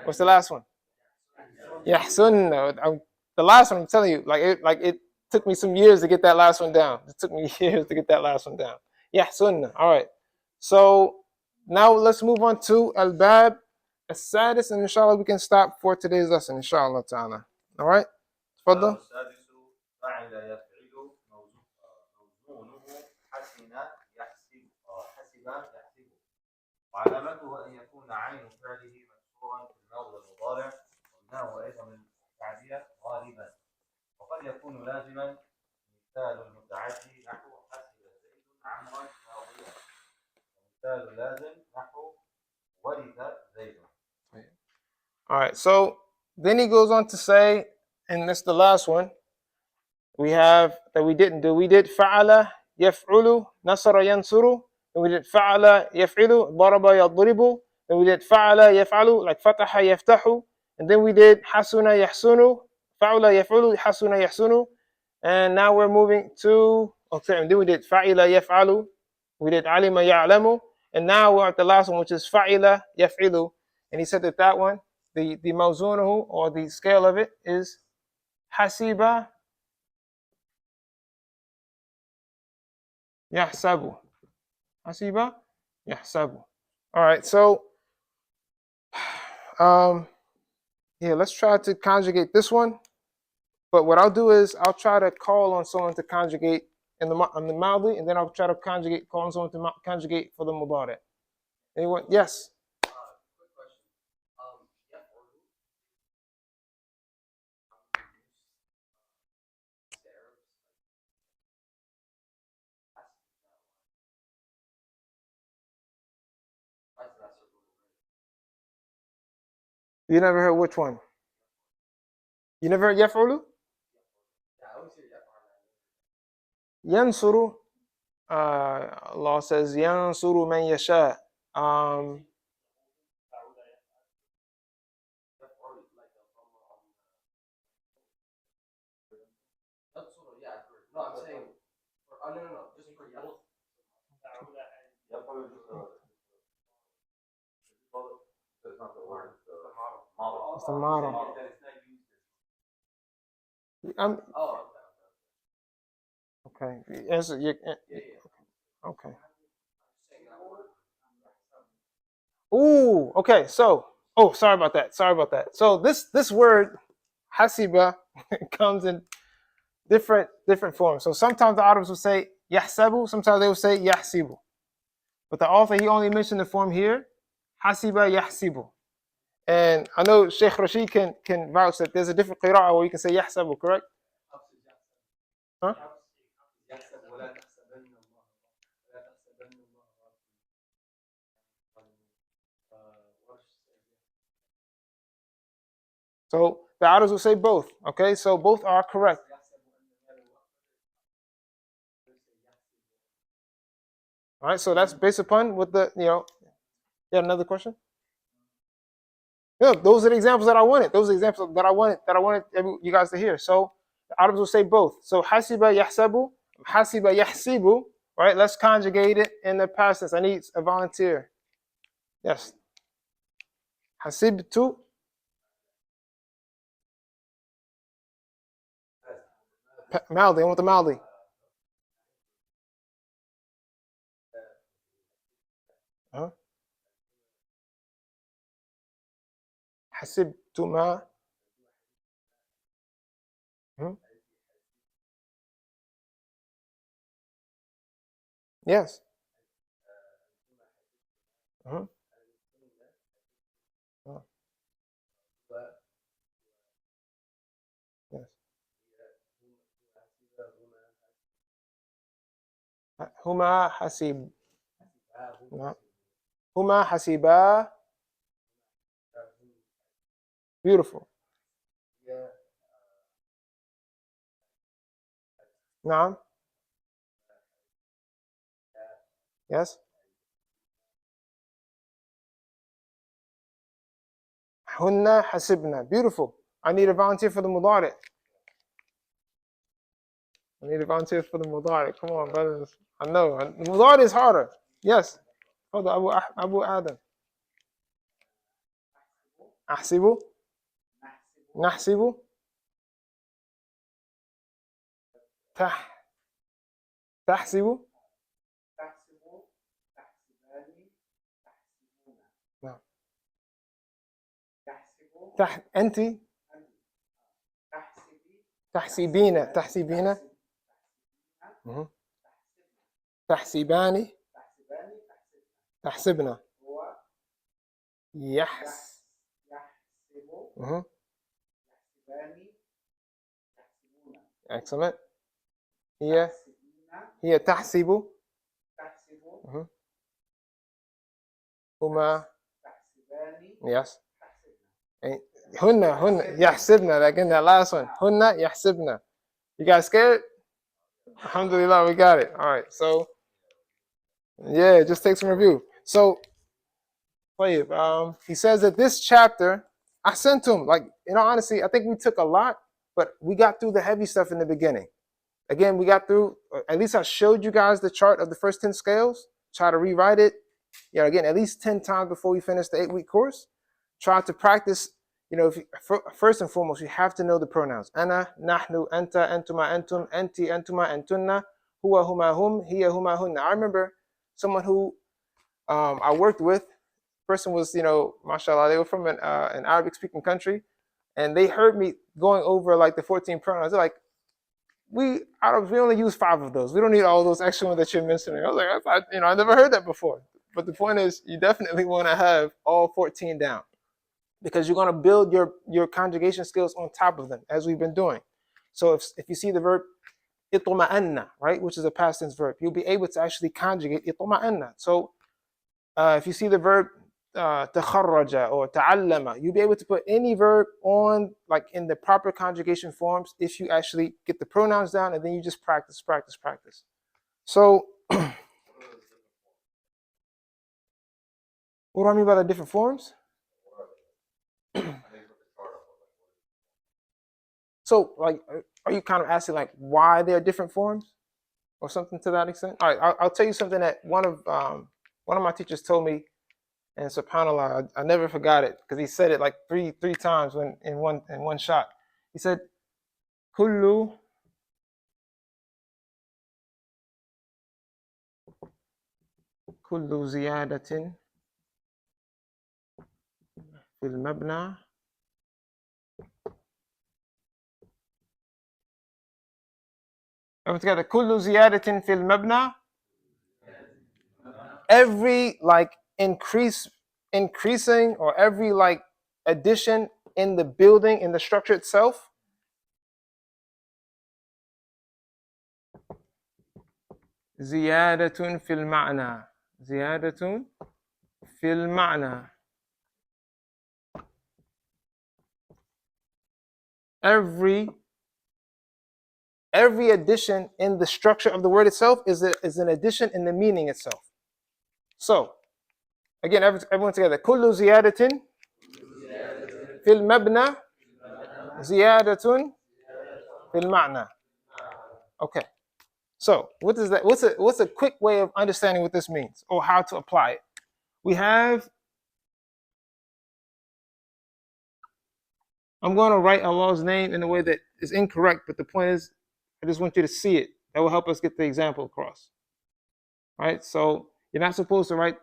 What's the last one? Yahsunna. The last one, I'm telling you, it took me some years to get that last one down. Yahsunna. All right. So now let's move on to al-bab as-sadis, and inshallah we can stop for today's lesson, inshallah ta'ala. All right? Tafadhal. وعلامته أن يكون عين فعله مكسورا في الماضي والمضارع، ومنه أيضا من التعدية غالبا، وقد يكون لازما. مثال المتعدي نحو حسب زيد عمرا ماضيا، ومثال لازم نحو ورث زيد. All right, so then he goes on to say, and that's the last one we have that we didn't do. We did fa'ala yaf'ulu, nasara yansuru, and we did fa'ala yaf'ilu, daraba yadribu, and we did fa'ala yaf'alu, like fataha yaftahu, And then we did hasuna yahsunu, fa'ula yaf'ulu, hasuna yahsunu. And now we're moving to, okay, and then we did fa'ila yaf'alu, we did alima ya'lamu, and now we're at the last one, which is fa'ila yaf'ilu. And he said that that one, the mawzunuhu, or the scale of it, is hasiba yahsabu. Hasiba yahsabu. All right, so yeah, let's try to conjugate this one. But what I'll do is I'll try to call on someone to conjugate in the Madi, and then I'll try to call on someone to conjugate for the Mudari. Anyone? Yes. Quick question. You never heard which one? You never heard Yaf'ulu? Yansuru. Allah says Yansuru man yasha. No, I'm saying. No. Just for Yahoo. That's not the word. It's the model. Oh. Okay. Answer. Okay. Ooh. Okay. So. Oh, sorry about that. So this word hasiba comes in different forms. So sometimes the Arabs will say yahsabu, sometimes they will say yahsibu. But the author, he only mentioned the form here, hasiba yahsibu. And I know Sheikh Rashid can vouch that there's a different qira'ah where you can say yahsabu, correct? Huh? So the Arabs will say both. Okay, so both are correct. All right, so that's based upon what the You had another question? Yeah, those are the examples that I wanted. Those are the examples that I wanted you guys to hear. So the Arabs will say both. So hasiba yahsabu, hasiba yahsibu. Right, let's conjugate it in the past tense. I need a volunteer. Yes. Hasibtu. Maldi, I want the Maldi. Huh? Hasibtu ma. Yes. Uh-huh. Oh. Yes. Huma hasib. No. Huma hasiba. Beautiful. Naam. Yes. Hunna hasibna. Beautiful. I need a volunteer for the mudari. Come on, brothers. I know. The mudari is harder. Yes. Hold on, Abu Adam. Ahsibu. Nahsibu. Tahsibu. No. أنت تحسبين تحسبان تحسبنا Excellent. هي تحسب هما yes هن يحسبنا لكن that last one هن يحسبنا. You guys scared? Alhamdulillah, we got it. All right, so yeah, just take some review. So he says that this chapter I sent him. Like, honestly, I think we took a lot, but we got through the heavy stuff in the beginning. Again, we got through, at least I showed you guys the chart of the first 10 scales. Try to rewrite it, again, at least 10 times before we finish the 8-week course. Try to practice, first and foremost, you have to know the pronouns. Ana, nahnu, anta, antuma, antum, anti, antuma, antunna, huwa, huma, hum, hiya, huma, hunna. I remember someone who I worked with, person was, mashallah, they were from an Arabic speaking country, and they heard me going over like the 14 pronouns. They're like, we only use 5 of those. We don't need all those extra ones that you're mentioning. I was like, I never heard that before. But the point is, you definitely want to have all 14 down, because you're going to build your conjugation skills on top of them, as we've been doing. So if you see the verb ituma'anna, right, which is a past tense verb, you'll be able to actually conjugate ituma'anna. So if you see the verb takharraja or ta'allama, you'll be able to put any verb on, like, in the proper conjugation forms if you actually get the pronouns down, and then you just practice. So what do I mean by the different forms? So, like, are you kind of asking, like, why there are different forms or something to that extent? All right, I'll tell you something that one of my teachers told me, and subhanallah, I never forgot it, because he said it like three times in one shot. He said, kullu ziyadatin fil mabna together. Kullu ziyadatin fil mabna, every like increasing, or every like addition in the building, in the structure itself, ziyadatun fil ma'na, ziyadatun fil ma'na. Every addition in the structure of the word itself is an addition in the meaning itself. So again, everyone together. Kullu ziyadatin fil mabna ziyadatun fil ma'na. Okay. So what is that? What's a quick way of understanding what this means, or how to apply it? We have, I'm going to write Allah's name in a way that is incorrect, but the point is, I just want you to see it. That will help us get the example across. All right? So you're supposed to write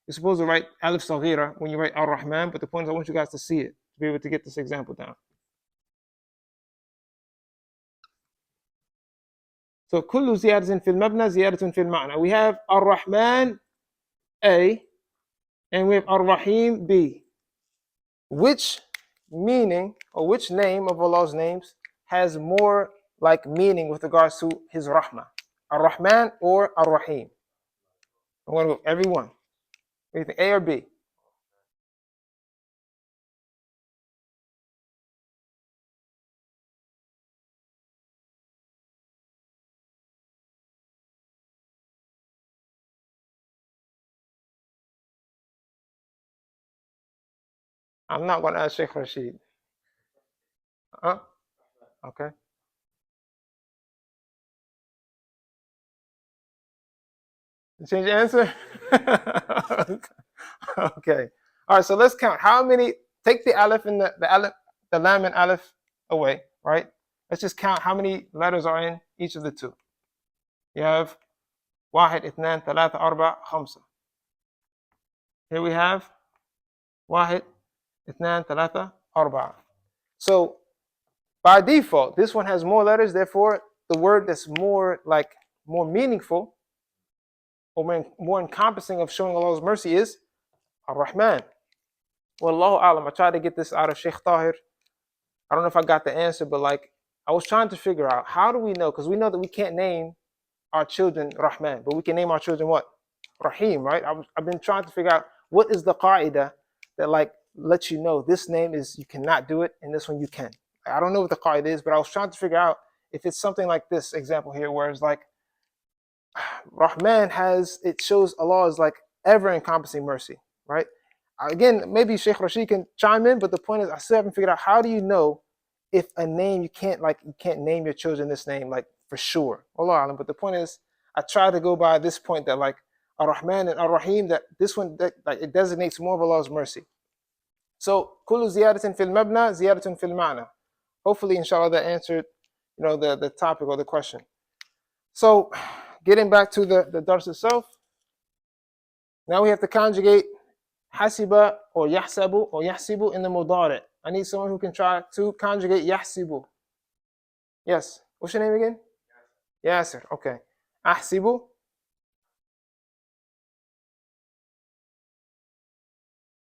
Alif Saghira when you write Ar-Rahman, but the point is, I want you guys to see it, to be able to get this example down. So kullu ziyadatin fil mabna ziyadatun fil ma'na. We have Ar-Rahman A, and we have Ar-Rahim B. Which meaning, or which name of Allah's names has more like meaning with regards to his rahmah? Ar-Rahman or Ar-Rahim? I'm going to go everyone. What do you think, A or B? I'm not going to ask Sheikh Rashid. Okay. You change your answer? Okay. All right, so let's count. How many, take the Aleph and the Lam and Aleph away, right? Let's just count how many letters are in each of the two. You have واحد اثنان ثلاثة أربعة خمسة. Here we have واحد اثنان ثلاثة أربعة. So by default, this one has more letters. Therefore, the word that's more meaningful, or more encompassing of showing Allah's mercy, is Ar-Rahman. Wallahu alam. I tried to get this out of Sheikh Tahir. I don't know if I got the answer, but I was trying to figure out, how do we know? Because we know that we can't name our children Rahman, but we can name our children what? Rahim, right? I've been trying to figure out what is the qaida that lets you know this name is, you cannot do it, and this one you can. I don't know what the qaida is, but I was trying to figure out if it's something like this example here, where it's like Rahman it shows Allah is like ever encompassing mercy, right? again, maybe Sheikh Rashid can chime in, but the point is, I still haven't figured out how do you know if a name you can't name your children this name like for sure. Allah alam. But the point is, I try to go by this point that like Ar-Rahman and Ar-Rahim, that this one that like it designates more of Allah's mercy. So kullu ziyadatin fil mabna, ziyadatun fil ma'na. Hopefully, inshallah, that answered the topic or the question. So getting back to the dars itself, now we have to conjugate hasiba or yahsibu in the mudari'. I need someone who can try to conjugate yahsibu. Yes. What's your name again? Yasir. Okay. Ahsibu.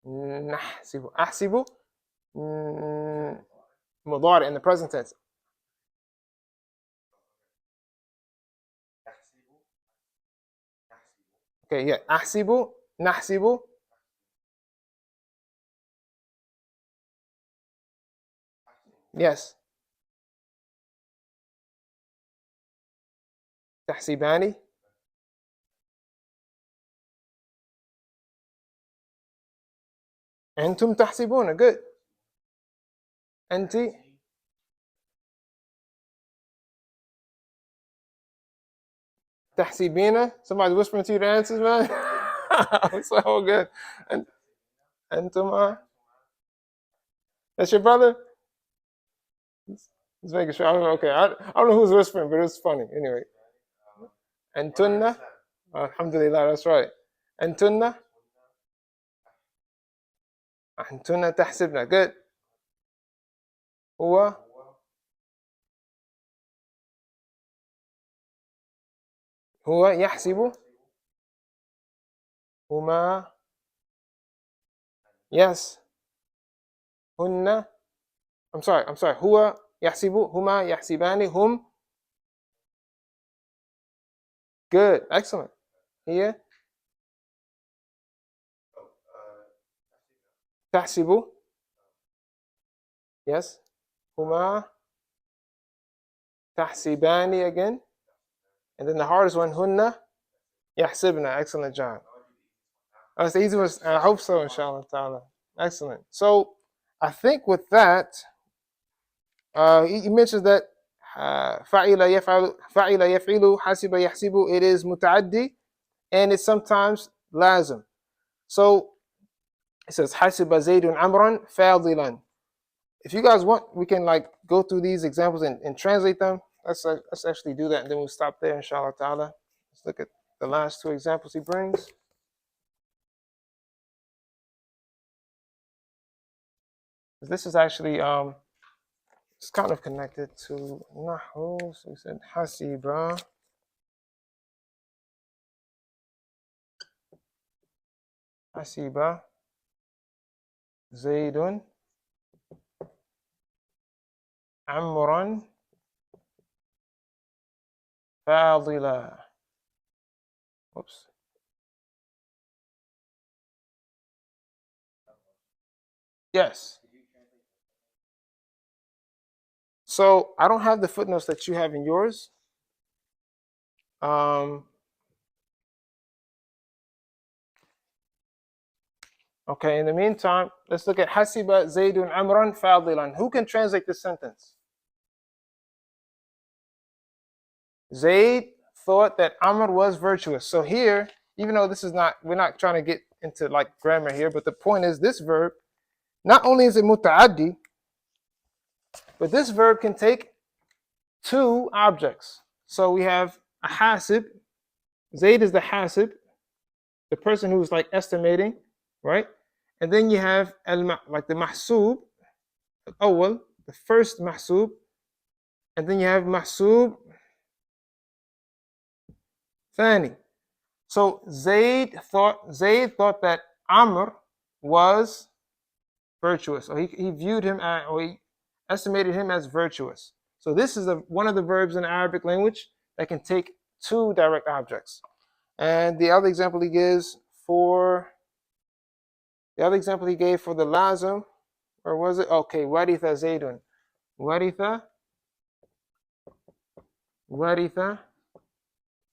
Nahsibu. Ahsibu. Mudari' in the present tense. Okay, yeah. Ahsibu. Nahsibu. Yes. Tahsibani. Antum tahsibuna. Good. Anti. Tahsibina. Somebody whispering to you the answers, man. It's all good. And Antum. That's your brother? Just making sure. Okay. I don't know who's whispering, but it's funny. Anyway. Antunna. Alhamdulillah, that's right. Antunna. Antunna tahsibna. Good. Huwa. Huwa yahsibu. Huma. Yes. Hunna. I'm sorry. Huwa yahsibu. Huma yahsibani. Hum. Good. Excellent. Here. Tahsibu. Yes. Huma. Tahsibani again. And then the hardest one, hunna. Yahsibna. Excellent job. That's the easy one. I hope so, inshallah ta'ala. Excellent. So I think with that, he mentions that fa'ila yaf'ilu, hasiba yahsibu, it is muta'addi, and it's sometimes lazim. So it says hasiba zaydun amran fadilan. If you guys want, we can like go through these examples and translate them. Let's actually do that, and then we'll stop there, inshallah ta'ala. Let's look at the last two examples he brings. This is actually it's kind of connected to Nahu. So we said Hasiba. Hasiba. Zaydun. Amran. Fadila. Oops. Yes. So I don't have the footnotes that you have in yours. Okay, in the meantime, let's look at Hasiba Zaydun Amran Fadilan. Who can translate this sentence? Zayd thought that Amr was virtuous. So here, even though this is not, we're not trying to get into like grammar here, but the point is this verb, not only is it muta'addi, but this verb can take two objects. So we have a hasib. Zayd is the hasib, the person who's like estimating, right? And then you have like the mahsub, awwal, the first mahsub, and then you have mahsub thani. So Zayd thought that Amr was virtuous, or he viewed him or he estimated him as virtuous. So this is one of the verbs in the Arabic language that can take two direct objects. And the other example he gives for the lazim, or was it? Okay, waritha Zaydun. Waritha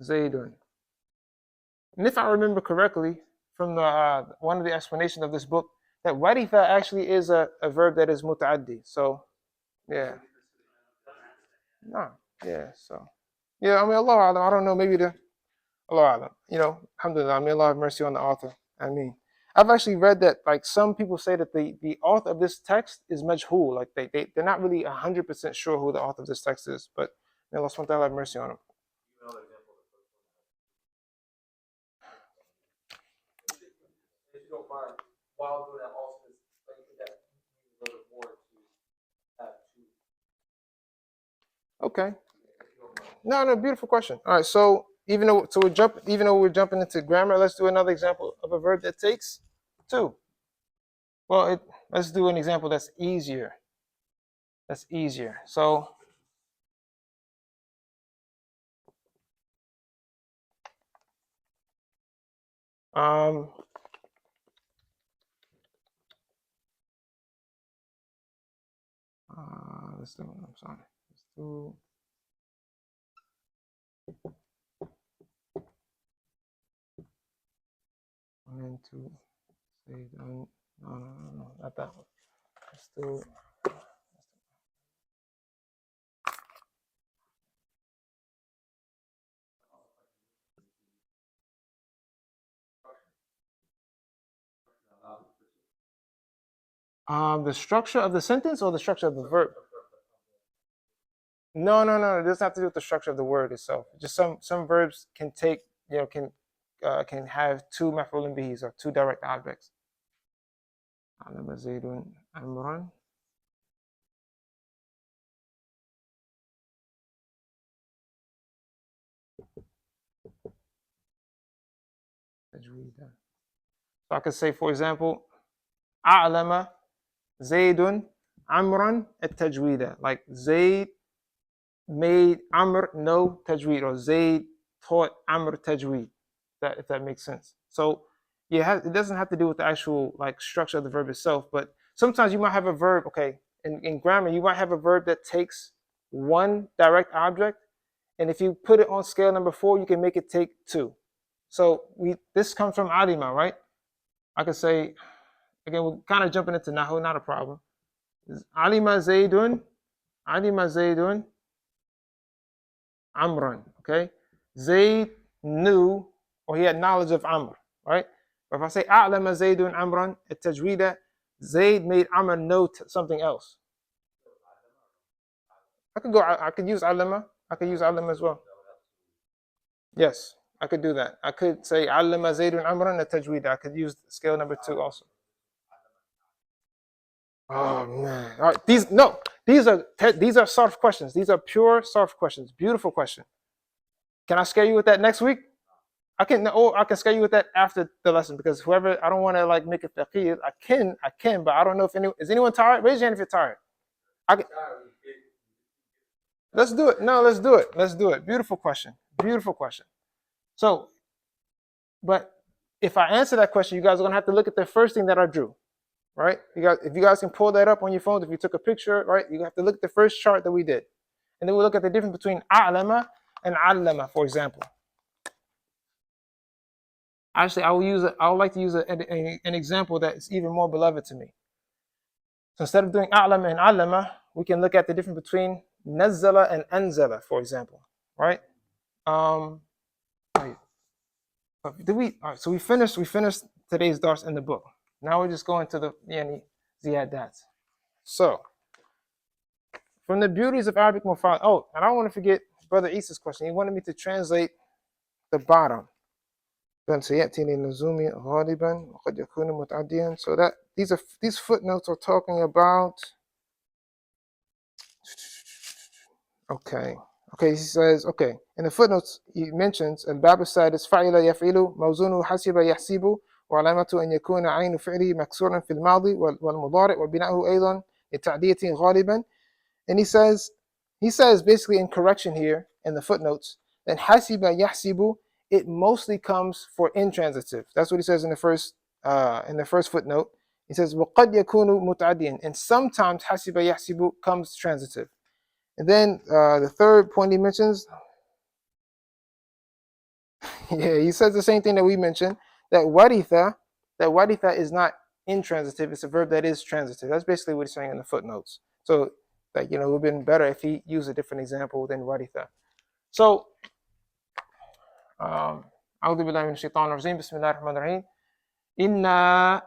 Zaydun. And if I remember correctly, from the one of the explanations of this book that warifa actually is a verb that is muta'addi. So yeah, no, yeah. So yeah, I mean Allah Alam, I don't know, maybe the Allah Alam, alhamdulillah, may Allah have mercy on the author. I mean, I've actually read that like some people say that the author of this text is majhul, like they're not really 100% sure who the author of this text is, but may Allah subhanahu wa ta'ala have mercy on him. If you don't mind, while doing that, also is like that means a little bit more to have two. Okay. No, beautiful question. All right, so even though we're jumping into grammar, let's do another example of a verb that takes two. Well, let's do an example that's easier. So let's do. I'm sorry. Let's do. One and two. Say done. No, not that one. Let's do. The structure of the sentence or the structure of the verb? No. It doesn't have to do with the structure of the word itself. Just some verbs can take, can have two maf'ulun bihis or two direct objects. Alama Zaydun Amran. So I could say, for example, A'lama Zaydun Amran at-tajweeda. Like Zayd made Amr know tajweed, or Zayd taught Amr tajweed. If that makes sense. So it doesn't have to do with the actual like structure of the verb itself, but sometimes you might have a verb. Okay, in grammar, you might have a verb that takes one direct object, and if you put it on scale number 4, you can make it take two. So this comes from alima, right? I could say, again, we're kind of jumping into nahu, not a problem. Alima Zaydun Amran. Okay, Zayd knew, or he had knowledge of Amr, right? But if I say A'lama Zaydun Amran at tajweeda, Zayd made Amr know something else. I could use Alama. I could use Alama as well. Yes, I could do that. I could say Alama Zaydun Amran at tajweeda. I could use scale number 2 also. Oh man! All right, these are Sarf questions. These are pure Sarf questions. Beautiful question. Can I scare you with that next week? I can scare you with that after the lesson, because whoever, I don't want to like make it faqir. I can, but I don't know if anyone is tired. Raise your hand if you're tired. Let's do it. No, let's do it. Beautiful question. So, but if I answer that question, you guys are gonna have to look at the first thing that I drew, right? If you guys can pull that up on your phones, if you took a picture, right, you have to look at the first chart that we did, and then we'll look at the difference between a'lama and allama, for example. Actually, I would like to use an example that's even more beloved to me. So instead of doing a'lama and allama, we can look at the difference between nazzala and anzala, for example, right? All right, so we finished today's dars in the book. Now we're just going to the ziyadat. So, from the beauties of Arabic morphology. Oh, and I don't want to forget Brother Isa's question. He wanted me to translate the bottom. So that these footnotes are talking about. Okay, he says, okay, in the footnotes he mentions الباب السادس فعل يفعل موزونه حسب يحسب وعلامة أن يكون عين فعله مكسورا في الماضي والمضارع وبناؤه أيضا لتعدية غالبا. And he says basically in correction here in the footnotes that حسب يحسب, it mostly comes for intransitive. That's what he says in the first footnote. He says وقد يكون متعديا, and sometimes حسب يحسب comes transitive. And then the third point he mentions, he says the same thing that we mentioned, that waritha is not intransitive, it's a verb that is transitive. That's basically what he's saying in the footnotes. So, like, it would have been better if he used a different example than waritha. So, أعوذ بالله من الشيطان الرجيم بسم الله الرحمن الرحيم إنا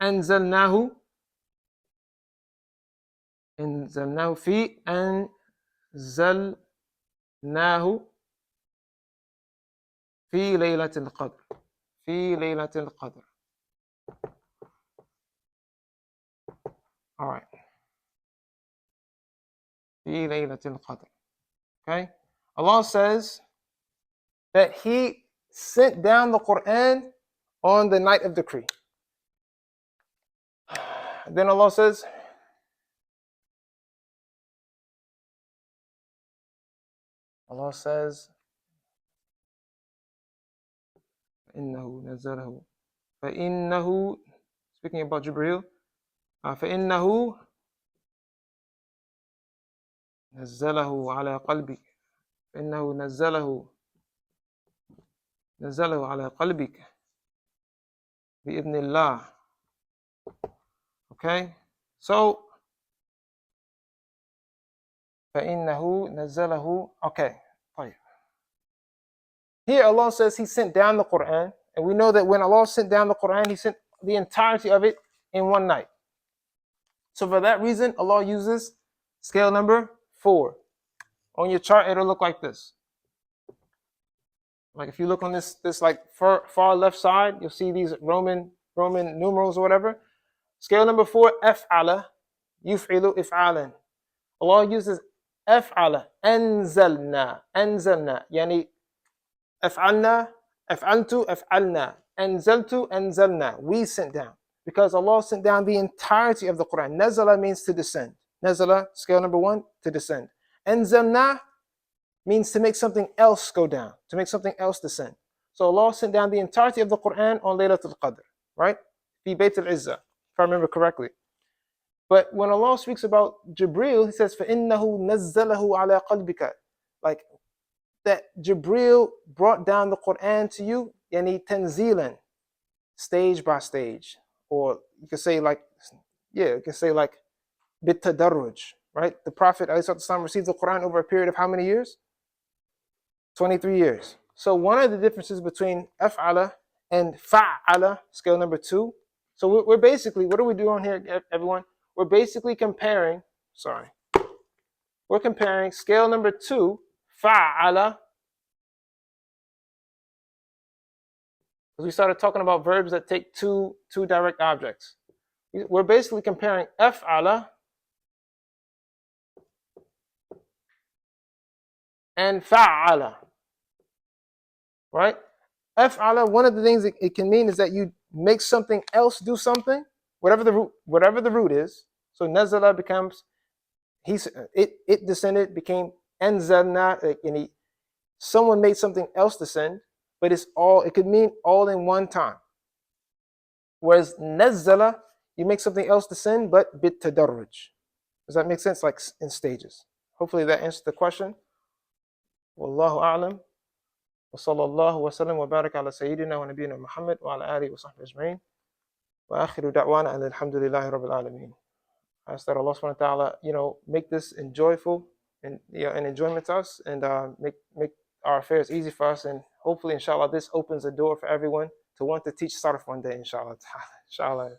أنزلناه أنزلناه في ليلة القدر في ليلة القدر. All right. في ليلة القدر. Okay. Allah says that He sent down the Quran on the night of decree. Then Allah says, إنه نزله فإنه, speaking about Jibreel, فإنه نزله على قلبك فإنه نزله على قلبك بإذن الله. Okay, so فإنه نزله. Okay, طيب. Here Allah says He sent down the Quran, and we know that when Allah sent down the Quran, He sent the entirety of it in one night. So for that reason, Allah uses scale number 4. On your chart, it'll look like this. Like if you look on this like far left side, you'll see these Roman numerals or whatever. Scale number 4, af'ala, yuf'ilu if'alan. Allah uses af'ala, anzalna, yani af'alna, af'altu, af'alna, anzaltu, anzalna. We sent down. Because Allah sent down the entirety of the Quran. Nazala means to descend. Nazala, scale number 1, to descend. Anzalna means to make something else go down, to make something else descend. So Allah sent down the entirety of the Quran on Laylatul Qadr, right? Fi Bayt al-Izzah, if I remember correctly. But when Allah speaks about Jibreel, He says, فَإِنَّهُ نَزَّلَهُ عَلَىٰ قَلْبِكَ. Like that Jibreel brought down the Quran to you, yani tanzilan, stage by stage. Or you could say like bitadarruj, right? The Prophet ﷺ received the Quran over a period of how many years? 23 years. So one of the differences between af'ala and fa'ala, scale number 2. So we're basically, what are we doing here, everyone? We're basically comparing, we're comparing scale number 2, fa'ala, because we started talking about verbs that take two direct objects. We're basically comparing af'ala and fa'ala, right? Af'ala, one of the things it can mean is that you make something else do something, whatever the root is. So nazala becomes it descended, became anzalna, and someone made something else descend, but it could mean all in one time. Whereas nazala, you make something else descend, but bit tadarruj. Does that make sense? Like in stages. Hopefully that answers the question. Wallahu a'lam. وصلى الله وسلم وبارك على سيدنا ونبينا محمد وعلى آله وصحبه أجمعين وآخر دعوانا أن الحمد لله رب العالمين. I ask that Allah subhanahu wa ta'ala, make this enjoyable and an enjoyment to us, and make our affairs easy for us, and hopefully inshallah this opens a door for everyone to want to teach Sarf one day, inshallah. Inshallah.